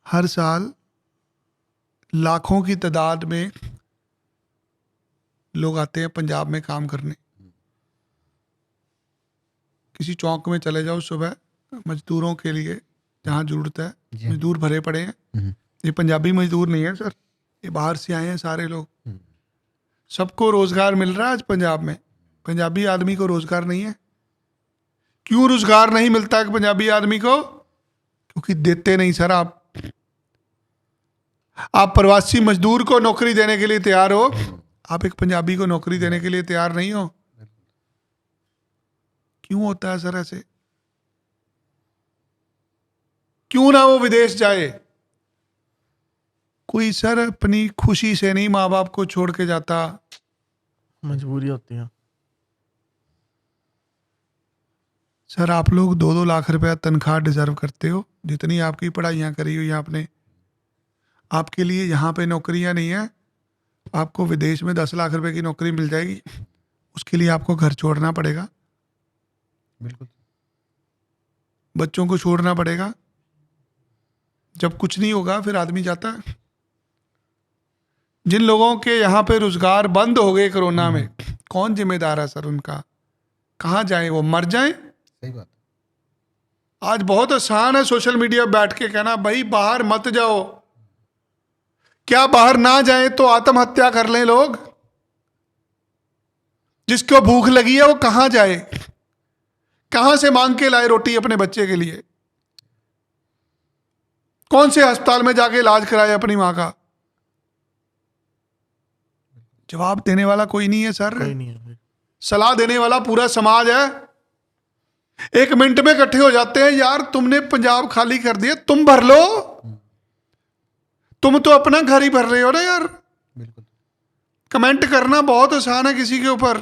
हर साल लाखों की तादाद में लोग आते हैं पंजाब में काम करने। किसी चौक में चले जाओ सुबह, मजदूरों के लिए जहाँ जरूरत है
जी।
मजदूर भरे पड़े हैं। ये पंजाबी मजदूर नहीं है सर, ये बाहर से आए हैं सारे लोग। सबको रोजगार मिल रहा है आज पंजाब में, पंजाबी आदमी को रोजगार नहीं है। क्यों रोजगार नहीं मिलता है पंजाबी आदमी को? क्योंकि देते नहीं सर। आप प्रवासी मजदूर को नौकरी देने के लिए तैयार हो, आप एक पंजाबी को नौकरी देने के लिए तैयार नहीं हो। क्यों होता है सर ऐसे? क्यों ना वो विदेश जाए? कोई सर अपनी खुशी से नहीं माँ बाप को छोड़ के जाता,
मजबूरी होती है
सर। आप लोग 2-2 लाख रुपया तनख्वाह डिजर्व करते हो, जितनी आपकी पढ़ाइयाँ करी हुई आपने। आपके लिए यहाँ पे नौकरियाँ नहीं है, आपको विदेश में 10 लाख रुपए की नौकरी मिल जाएगी, उसके लिए आपको घर छोड़ना पड़ेगा,
बिल्कुल
बच्चों को छोड़ना पड़ेगा। जब कुछ नहीं होगा फिर आदमी जाता है। जिन लोगों के यहाँ पे रोजगार बंद हो गए कोरोना में, कौन जिम्मेदार है सर उनका? कहाँ जाए वो? मर जाएं?
सही बात।
आज बहुत आसान है सोशल मीडिया बैठ के कहना भाई बाहर मत जाओ। क्या बाहर ना जाए तो आत्महत्या कर लें लोग? जिसको भूख लगी है वो कहां जाए? कहां से मांग के लाए रोटी अपने बच्चे के लिए? कौन से अस्पताल में जाके इलाज कराए अपनी मां का? जवाब देने वाला कोई नहीं है सर।
कोई नहीं है।
सलाह देने वाला पूरा समाज है। 1 मिनट में इकट्ठे हो जाते हैं, यार तुमने पंजाब खाली कर दिया, तुम भर लो। तुम तो अपना घर ही भर रहे हो ना यार।
बिल्कुल
कमेंट करना बहुत आसान है किसी के ऊपर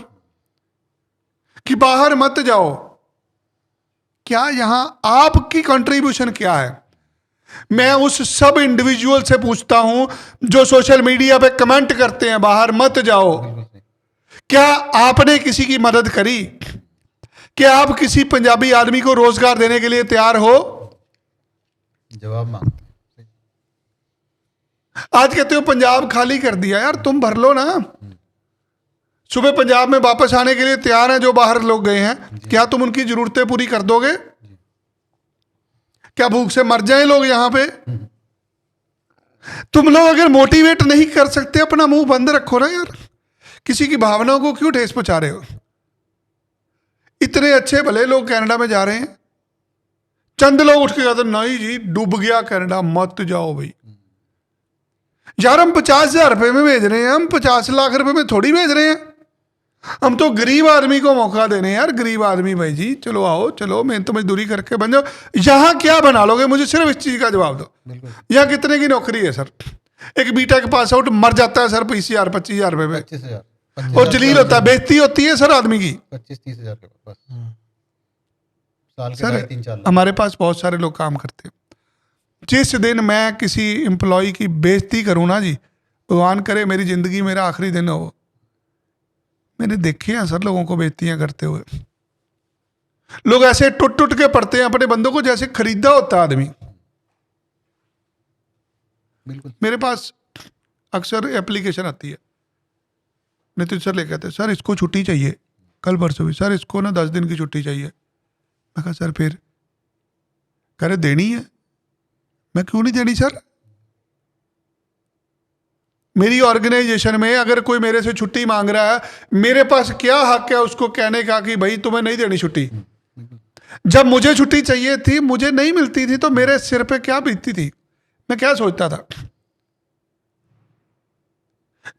कि बाहर मत जाओ। क्या यहां आपकी कंट्रीब्यूशन क्या है? मैं उस सब इंडिविजुअल से पूछता हूं जो सोशल मीडिया पे कमेंट करते हैं बाहर मत जाओ।
बिल्कुल सही।
क्या आपने किसी की मदद करी? क्या आप किसी पंजाबी आदमी को रोजगार देने के लिए तैयार हो?
जवाब मांगते हैं। सही।
आज कहते हो पंजाब खाली कर दिया, यार तुम भर लो ना। सुबह पंजाब में वापस आने के लिए तैयार हैं जो बाहर लोग गए हैं, क्या तुम उनकी जरूरतें पूरी कर दोगे? क्या भूख से मर जाएं लोग यहां पे? तुम लोग अगर मोटिवेट नहीं कर सकते अपना मुंह बंद रखो ना यार। किसी की भावनाओं को क्यों ठेस पहुंचा रहे हो? इतने अच्छे भले लोग कनाडा में जा रहे हैं, चंद लोग उठ के कहते नहीं जी डूब गया कनाडा मत जाओ भाई। यार हम 50,000 रुपए में भेज रहे हैं, हम 50 लाख रुपए में थोड़ी भेज रहे हैं। हम तो गरीब आदमी को मौका देने हैं यार। गरीब आदमी भाई जी चलो आओ, चलो मेहनत मजदूरी करके बन जाओ। यहां क्या बना लोगे? मुझे सिर्फ इस चीज का जवाब दो।
बिल्कुल
यहाँ कितने की नौकरी है सर? एक बीटेक पास आउट मर जाता है सर 20,000 25,000 रुपए में,
25,000
और जलील होता है, बेइज्जती होती है सर आदमी की।
25-30 हजार के बस साल के
सर
2.5-3-4 लाख।
हमारे पास बहुत सारे लोग काम करते हैं। जिस दिन मैं किसी एम्प्लॉय की बेइज्जती करूं ना जी, भगवान करे मेरी जिंदगी मेरा आखिरी दिन हो। मैंने देखे हैं सर लोगों को बेइज्जतियां करते हुए। लोग ऐसे टुट टुट के पड़ते हैं अपने बंदों को जैसे खरीदा होता है आदमी।
बिल्कुल
मेरे पास अक्सर एप्लीकेशन आती है, नितिन सर लेके आते हैं, सर इसको छुट्टी चाहिए, कल परसों भी सर इसको ना 10 दिन की छुट्टी चाहिए। मैं कहा सर फिर? कह रहे देनी है। मैं क्यों नहीं देनी सर? मेरी ऑर्गेनाइजेशन में अगर कोई मेरे से छुट्टी मांग रहा है, मेरे पास क्या हक है उसको कहने का कि भाई तुम्हें नहीं देनी छुट्टी? जब मुझे छुट्टी चाहिए थी, मुझे नहीं मिलती थी, तो मेरे सिर पे क्या बीतती थी? मैं क्या सोचता था?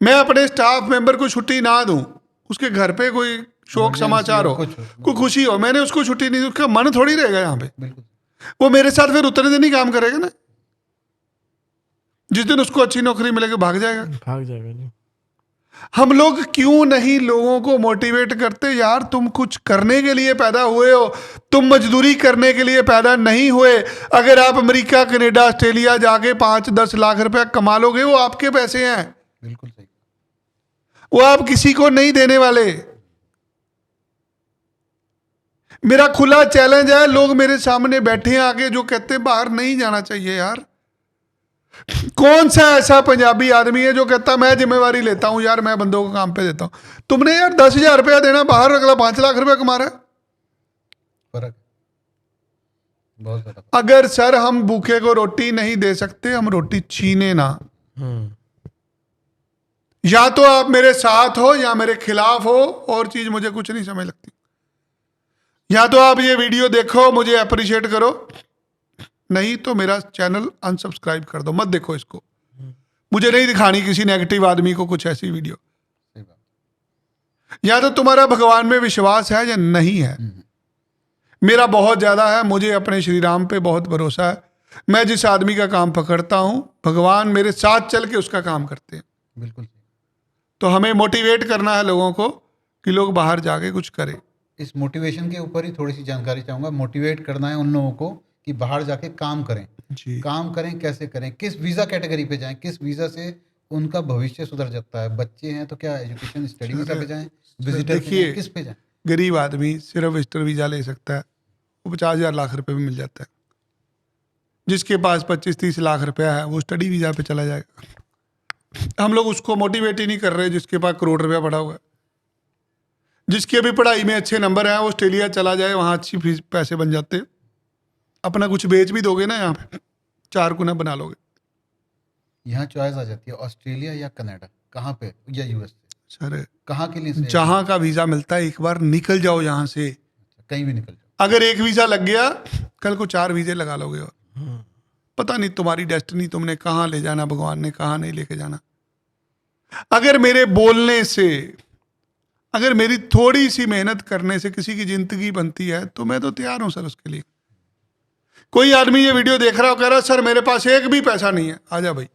मैं अपने स्टाफ मेंबर को छुट्टी ना दूं, उसके घर पे कोई शोक समाचार हो, कोई खुशी हो, मैंने उसको छुट्टी नहीं दी, उसका मन थोड़ी रहेगा यहाँ पे।
बिल्कुल
वो मेरे साथ फिर उतने दिन ही काम करेगा ना। जिस दिन उसको अच्छी नौकरी मिलेगी भाग जाएगा।
भाग जाएगा नहीं।
हम लोग क्यों नहीं लोगों को मोटिवेट करते? यार तुम कुछ करने के लिए पैदा हुए हो, तुम मजदूरी करने के लिए पैदा नहीं हुए। अगर आप अमेरिका कनाडा ऑस्ट्रेलिया जाके 5-10 लाख रुपया कमा लोगे, वो आपके पैसे हैं,
बिल्कुल सही।
वो आप किसी को नहीं देने वाले। मेरा खुला चैलेंज है, लोग मेरे सामने बैठे हैं आगे जो कहते हैं बाहर नहीं जाना चाहिए। यार कौन सा ऐसा पंजाबी आदमी है जो कहता मैं जिम्मेवारी लेता हूं, यार मैं बंदों को काम पे देता हूं? तुमने यार 10,000 रुपया देना बाहर, अगला 5 लाख रुपया कमा रहा है।
फर्क बहुत ज्यादा।
अगर सर हम भूखे को रोटी नहीं दे सकते, हम रोटी छीने ना। या तो आप मेरे साथ हो या मेरे खिलाफ हो, और चीज मुझे कुछ नहीं समझ लगती। या तो आप ये वीडियो देखो, मुझे अप्रिशिएट करो, नहीं तो मेरा चैनल अनसब्सक्राइब कर दो, मत देखो इसको। मुझे नहीं दिखानी किसी नेगेटिव आदमी को कुछ ऐसी वीडियो।
सही बात।
या तो तुम्हारा भगवान में विश्वास है या नहीं है। मेरा बहुत ज्यादा है, मुझे अपने श्री राम पे बहुत भरोसा है। मैं जिस आदमी का काम पकड़ता हूं, भगवान मेरे साथ चल के उसका काम करते हैं।
बिल्कुल।
तो हमें मोटिवेट करना है लोगों को कि लोग बाहर जाके कुछ करें।
इस मोटिवेशन के ऊपर ही थोड़ी सी जानकारी चाहूँगा। मोटिवेट करना है उन लोगों को कि बाहर जाके काम करें।
जी।
काम करें, कैसे करें, किस वीज़ा कैटेगरी पे जाएं, किस वीज़ा से उनका भविष्य सुधर सकता है। बच्चे हैं तो क्या एजुकेशन स्टडी वीज़ा पे जाएँ, विजिटर पे
देखिए,
जाएँ, किस पे जाएँ?
गरीब आदमी सिर्फ विजिटर वीज़ा ले सकता है, वो 50,000 लाख रुपए में मिल जाता है। जिसके पास 25-30 लाख रुपया है वो स्टडी वीज़ा पे चला जाएगा। हम लोग उसको मोटिवेट ही नहीं कर रहे जिसके पास करोड़ रुपया पड़ा हुआ है। जिसकी अभी पढ़ाई में अच्छे नंबर हैं वो ऑस्ट्रेलिया चला जाए, वहाँ अच्छी फीस पैसे बन जाते। अपना कुछ बेच भी दोगे ना, यहाँ पे 4 गुना बना लोगे।
यहाँ चॉइस आ जाती है ऑस्ट्रेलिया या कनाडा, कहाँ पे, या यूएस
सर
कहाँ के लिए सही है?
जहाँ का वीज़ा मिलता है एक बार निकल जाओ यहाँ से।
कहीं भी निकल जाओ।
अगर एक वीज़ा लग गया कल को 4 वीज़े लगा लोगे और पता नहीं तुम्हारी डेस्टिनी तुमने कहाँ ले जाना, भगवान ने कहाँ नहीं लेके जाना। अगर मेरे बोलने से, अगर मेरी थोड़ी सी मेहनत करने से किसी की जिंदगी बनती है तो मैं तो तैयार हूं सर उसके लिए। कोई आदमी ये वीडियो देख रहा हो कह रहा सर मेरे पास एक भी पैसा नहीं है, आजा भाई,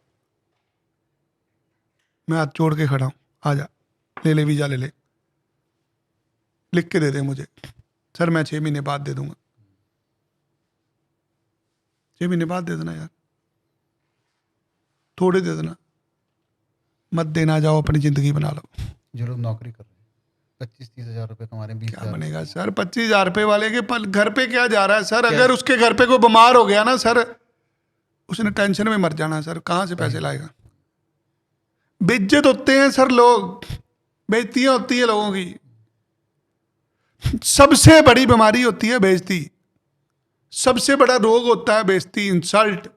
मैं हाथ जोड़ के खड़ा हूं, आजा, ले ले वीजा, ले ले, लिख के दे दे मुझे, सर मैं 6 महीने बाद दे दूंगा। 6 महीने बाद दे देना यार, थोड़े दे देना, मत देना, जाओ अपनी जिंदगी बना लो।
जो लोग नौकरी कर रहे हैं 25-30 हज़ार रुपये कमा रहे हैं, 20
क्या
हज़ार
बनेगा सर 25,000 रुपये वाले के पल घर पे क्या जा रहा है सर?
क्या?
अगर उसके घर पे कोई बीमार हो गया ना सर, उसने टेंशन में मर जाना सर, कहाँ से पैसे लाएगा? बेइज्जत होते हैं सर लोग, बेइज्जतियां होती है लोगों की। सबसे बड़ी बीमारी होती है बेइज्जती, सबसे बड़ा रोग होता है बेइज्जती, इंसल्ट।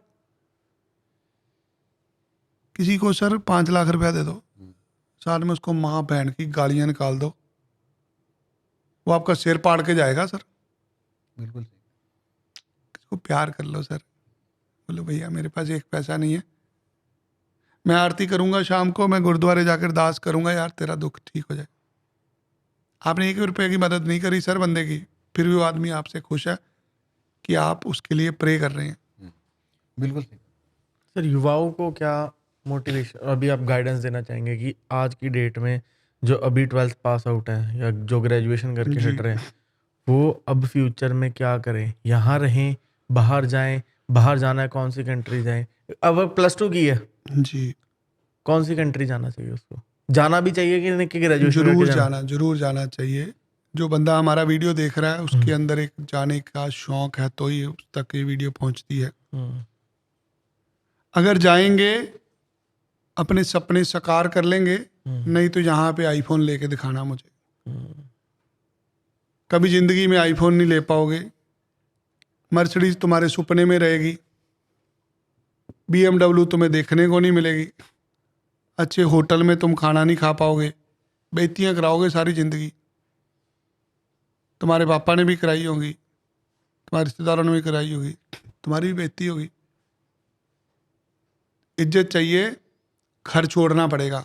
किसी को सर 5 लाख रुपया दे दो, साथ में उसको माँ बहन की गालियां निकाल दो, वो आपका सिर पाड़ के जाएगा सर।
बिल्कुल सही।
किसको प्यार कर लो सर, बोलो भैया मेरे पास एक पैसा नहीं है, मैं आरती करूंगा शाम को, मैं गुरुद्वारे जाकर अरदास करूंगा यार तेरा दुख ठीक हो जाए। आपने 1 रुपये की मदद नहीं करी सर बंदे की, फिर भी वो आदमी आपसे खुश है कि आप उसके लिए प्रे कर रहे हैं।
बिल्कुल सही।
सर युवाओं को क्या मोटिवेशन, अभी आप गाइडेंस देना चाहेंगे कि आज की डेट में जो अभी 12th पास आउट हैं या जो ग्रेजुएशन करके
जी।
हट रहे हैं, वो अब फ्यूचर में क्या करें? यहाँ रहें, बाहर जाएं? बाहर जाना है कौन सी कंट्री जाएं? अब +2 की है,
जी,
कौन सी कंट्री जाना चाहिए उसको? जाना भी चाहिए कि नहीं, कि ग्रेजुएशन
जरूर
करके
जाना, जरूर जाना चाहिए। जो बंदा हमारा वीडियो देख रहा है उसके अंदर एक जाने का शौक है तो ही उस तक ये वीडियो पहुंचती है। अगर जाएंगे अपने सपने साकार कर लेंगे, नहीं तो यहाँ पे आईफोन लेके दिखाना मुझे। कभी जिंदगी में आईफोन नहीं ले पाओगे, मर्सिडीज तुम्हारे सपने में रहेगी, BMW तुम्हें देखने को नहीं मिलेगी, अच्छे होटल में तुम खाना नहीं खा पाओगे, बेइज्जतियाँ कराओगे सारी जिंदगी। तुम्हारे पापा ने भी कराई होंगी, तुम्हारे रिश्तेदारों ने भी कराई होगी, तुम्हारी भी बेइज्जती होगी। इज्जत चाहिए, घर छोड़ना पड़ेगा।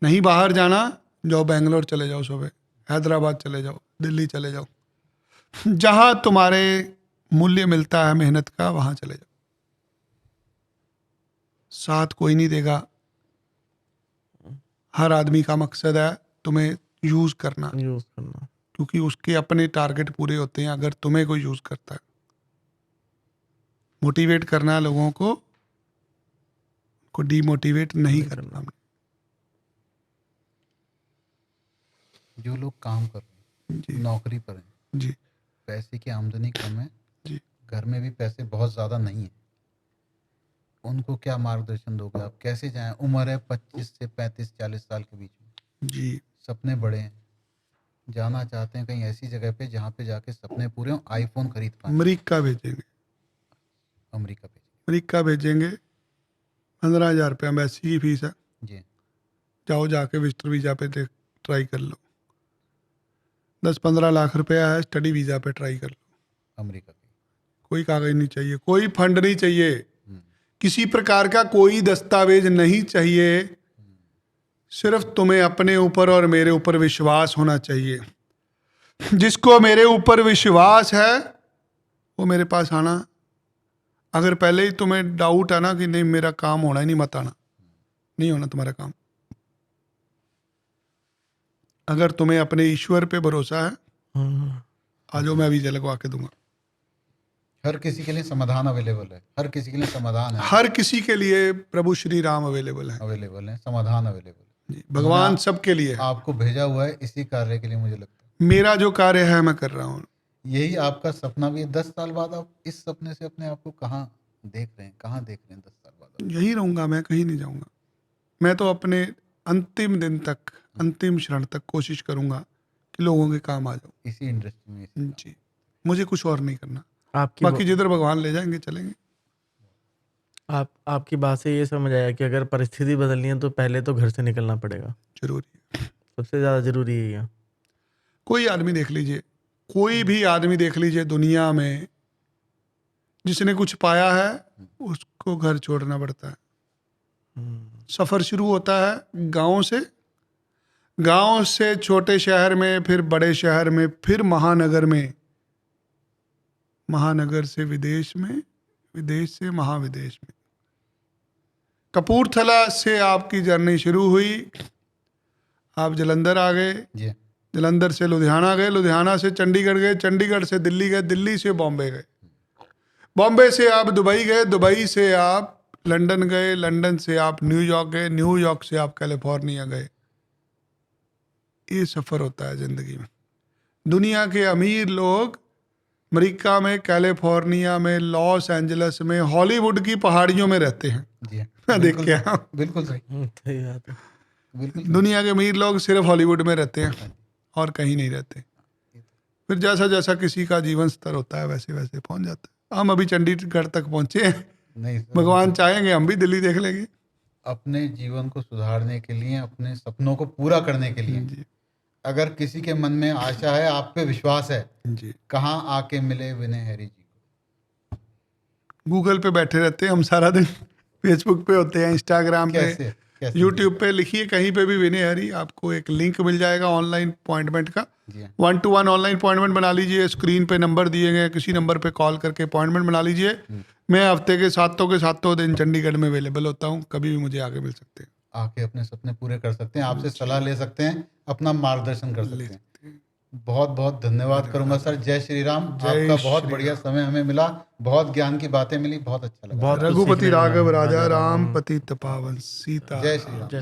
नहीं बाहर जाना, जाओ बेंगलोर चले जाओ, सुबह हैदराबाद चले जाओ, दिल्ली चले जाओ, जहां तुम्हारे मूल्य मिलता है मेहनत का वहां चले जाओ। साथ कोई नहीं देगा। हर आदमी का मकसद है तुम्हें यूज करना, क्योंकि उसके अपने टारगेट पूरे होते हैं अगर तुम्हें कोई यूज करता है। मोटिवेट करना है लोगों को डीमोटिवेट नहीं करना।
जो लोग काम कर रहे हैं,
जी
नौकरी पर हैं,
जी
पैसे की आमदनी कम है,
जी,
घर में भी पैसे बहुत ज़्यादा नहीं है, उनको क्या मार्गदर्शन दोगे आप? कैसे जाएं? उम्र है 25 से 35-40 साल के बीच में,
जी
सपने बड़े हैं, जाना चाहते हैं कहीं ऐसी जगह पे जहाँ पे जाके सपने पूरे हों, आईफोन खरीद पाएं।
अमेरिका भेजेंगे,
अमेरिका पे।
अमेरिका भेजेंगे, 15,000 रुपया एम्बेसी की फीस है,
जी।
जाओ जाके विजिटर वीज़ा पे ट्राई कर लो। 10-15 लाख रुपया है, स्टडी वीज़ा पे ट्राई कर लो।
अमेरिका पे।
कोई कागज नहीं चाहिए, कोई फंड नहीं चाहिए, किसी प्रकार का कोई दस्तावेज नहीं चाहिए, सिर्फ तुम्हें अपने ऊपर और मेरे ऊपर विश्वास होना चाहिए। जिसको मेरे ऊपर विश्वास है वो मेरे पास आना। अगर पहले ही तुम्हें डाउट है ना कि नहीं मेरा काम होना ही नहीं, मत आना, नहीं होना तुम्हारा काम। अगर तुम्हें अपने ईश्वर पे भरोसा है आ जाओ, मैं वीजा लगवा के दूंगा।
हर किसी के लिए समाधान अवेलेबल है, हर किसी के लिए समाधान है,
हर किसी के लिए प्रभु श्री राम अवेलेबल है
अवेलेबल है, समाधान अवेलेबल है।
जी, भगवान
उन्होंने
सबके लिए है।
आपको भेजा हुआ है इसी कार्य के लिए, मुझे लगता है।
मेरा जो कार्य है मैं कर रहा हूँ।
यही आपका सपना भी है। 10 साल बाद आप इस सपने से अपने आप को कहाँ देख रहे हैं, कहाँ देख रहे हैं 10 साल बाद आप?
यही रहूंगा, मैं कहीं नहीं जाऊंगा। मैं तो अपने अंतिम दिन तक, अंतिम क्षण तक कोशिश करूंगा कि लोगों के काम आ जाऊं।
इसी इंडस्ट्री में, इसी
जी, मुझे कुछ और नहीं करना।
आपकी
बाकी जिधर भगवान ले जाएंगे चलेंगे।
आपकी बात से ये समझ आया कि अगर परिस्थिति बदलनी है तो पहले तो घर से निकलना पड़ेगा।
जरूरी है।
सबसे ज़्यादा ज़रूरी है ये।
कोई आदमी देख लीजिए, कोई भी आदमी देख लीजिए दुनिया में, जिसने कुछ पाया है उसको घर छोड़ना पड़ता है। सफर शुरू होता है गांव से छोटे शहर में, फिर बड़े शहर में, फिर महानगर में, महानगर से विदेश में, विदेश से महाविदेश में। कपूरथला से आपकी जर्नी शुरू हुई, आप जलंधर आ गए,
जी।
जलंधर से लुधियाना गए, लुधियाना से चंडीगढ़ गए, चंडीगढ़ से दिल्ली गए, दिल्ली से बॉम्बे गए, बॉम्बे से आप दुबई गए, दुबई से आप लंदन गए, लंदन से आप न्यूयॉर्क गए, न्यूयॉर्क से आप कैलिफोर्निया गए। ये सफ़र होता है ज़िंदगी में। दुनिया के अमीर लोग अमेरिका में, कैलिफोर्निया में, लॉस एंजल्स में, हॉलीवुड की पहाड़ियों में रहते हैं।
जी,
मैं देख के आया हूं।
बिल्कुल सही,
सही बात है।
बिल्कुल।
दुनिया के अमीर लोग सिर्फ हॉलीवुड में रहते हैं और कहीं नहीं रहते। फिर जैसा जैसा किसी का जीवन स्तर होता है वैसे वैसे पहुंच जाता है। हम अभी चंडीगढ़ तक पहुंचे हैं,
नहीं सर,
भगवान चाहेंगे हम भी दिल्ली देख लेंगे।
अपने जीवन को सुधारने के लिए, अपने सपनों को पूरा करने के लिए,
जी
अगर किसी के मन में आशा है, आप पे विश्वास है,
जी।
कहाँ आके मिले विनय हैरी जी को?
गूगल पे बैठे रहते हैं हम सारा दिन, फेसबुक पे होते हैं, इंस्टाग्राम पे,
कैसे कैसे?
यूट्यूब पे लिखिए कहीं पे भी विनय हरी, आपको एक लिंक मिल जाएगा ऑनलाइन अपॉइंटमेंट का।
जी हाँ।
1-to-1 ऑनलाइन अपॉइंटमेंट बना लीजिए। स्क्रीन पे नंबर दिए गए, किसी नंबर पे कॉल करके अपॉइंटमेंट बना लीजिए। मैं हफ्ते के सातों दिन चंडीगढ़ में अवेलेबल होता हूँ, कभी भी मुझे आगे मिल सकते हैं।
आके अपने सपने पूरे कर सकते हैं, आपसे सलाह ले सकते हैं, अपना मार्गदर्शन कर सकते हैं। बहुत बहुत धन्यवाद करूंगा सर। जय श्री राम। आपका बहुत बढ़िया समय हमें मिला, बहुत ज्ञान की बातें मिली, बहुत अच्छा लगा।
बहुत कुछ
रघुपति
सीखने को
राघव
मिला।
राजा राम पतित पावन सीता।
जय श्री राम।
जय